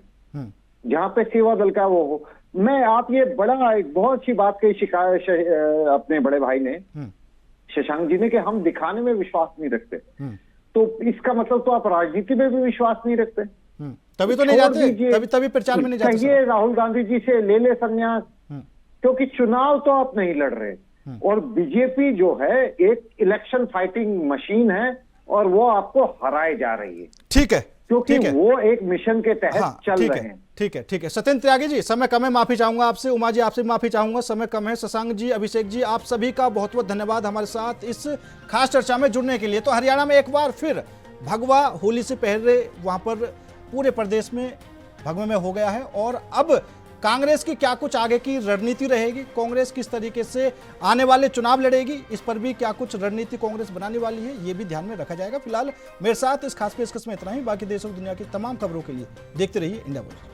जहां पे सेवा दल का वो हो। मैं आप ये बड़ा एक बहुत अच्छी बात कही शिकायत अपने बड़े भाई ने, शशांक जी ने, कि हम दिखाने में विश्वास नहीं रखते। तो इसका मतलब तो आप राजनीति में भी विश्वास नहीं रखते। तभी तो नहीं जाते, तभी प्रचार में नहीं जाते। कहिए राहुल गांधी जी से ले संन्यास, क्योंकि चुनाव तो आप नहीं लड़ रहे। और बीजेपी जो है एक इलेक्शन फाइटिंग मशीन है और वो आपको हराए जा रही है। ठीक है, क्योंकि वो एक मिशन के तहत चल रहे हैं। ठीक है, ठीक है। सत्येंद्र त्यागी जी समय कम है, माफी चाहूंगा आपसे। उमा जी आपसे माफी चाहूंगा, समय कम है। शशांक जी, अभिषेक जी, आप सभी का बहुत बहुत धन्यवाद हमारे साथ इस खास चर्चा में जुड़ने के लिए। तो हरियाणा में एक बार फिर भगवा होली से पहले वहां पर पूरे प्रदेश में भगवे में हो गया है और अब कांग्रेस की क्या कुछ आगे की रणनीति रहेगी, कांग्रेस किस तरीके से आने वाले चुनाव लड़ेगी, इस पर भी क्या कुछ रणनीति कांग्रेस बनाने वाली है, ये भी ध्यान में रखा जाएगा। फिलहाल मेरे साथ इस खास पेशकश में इतना ही। बाकी देश और दुनिया की तमाम खबरों के लिए देखते रहिए इंडिया वॉइस।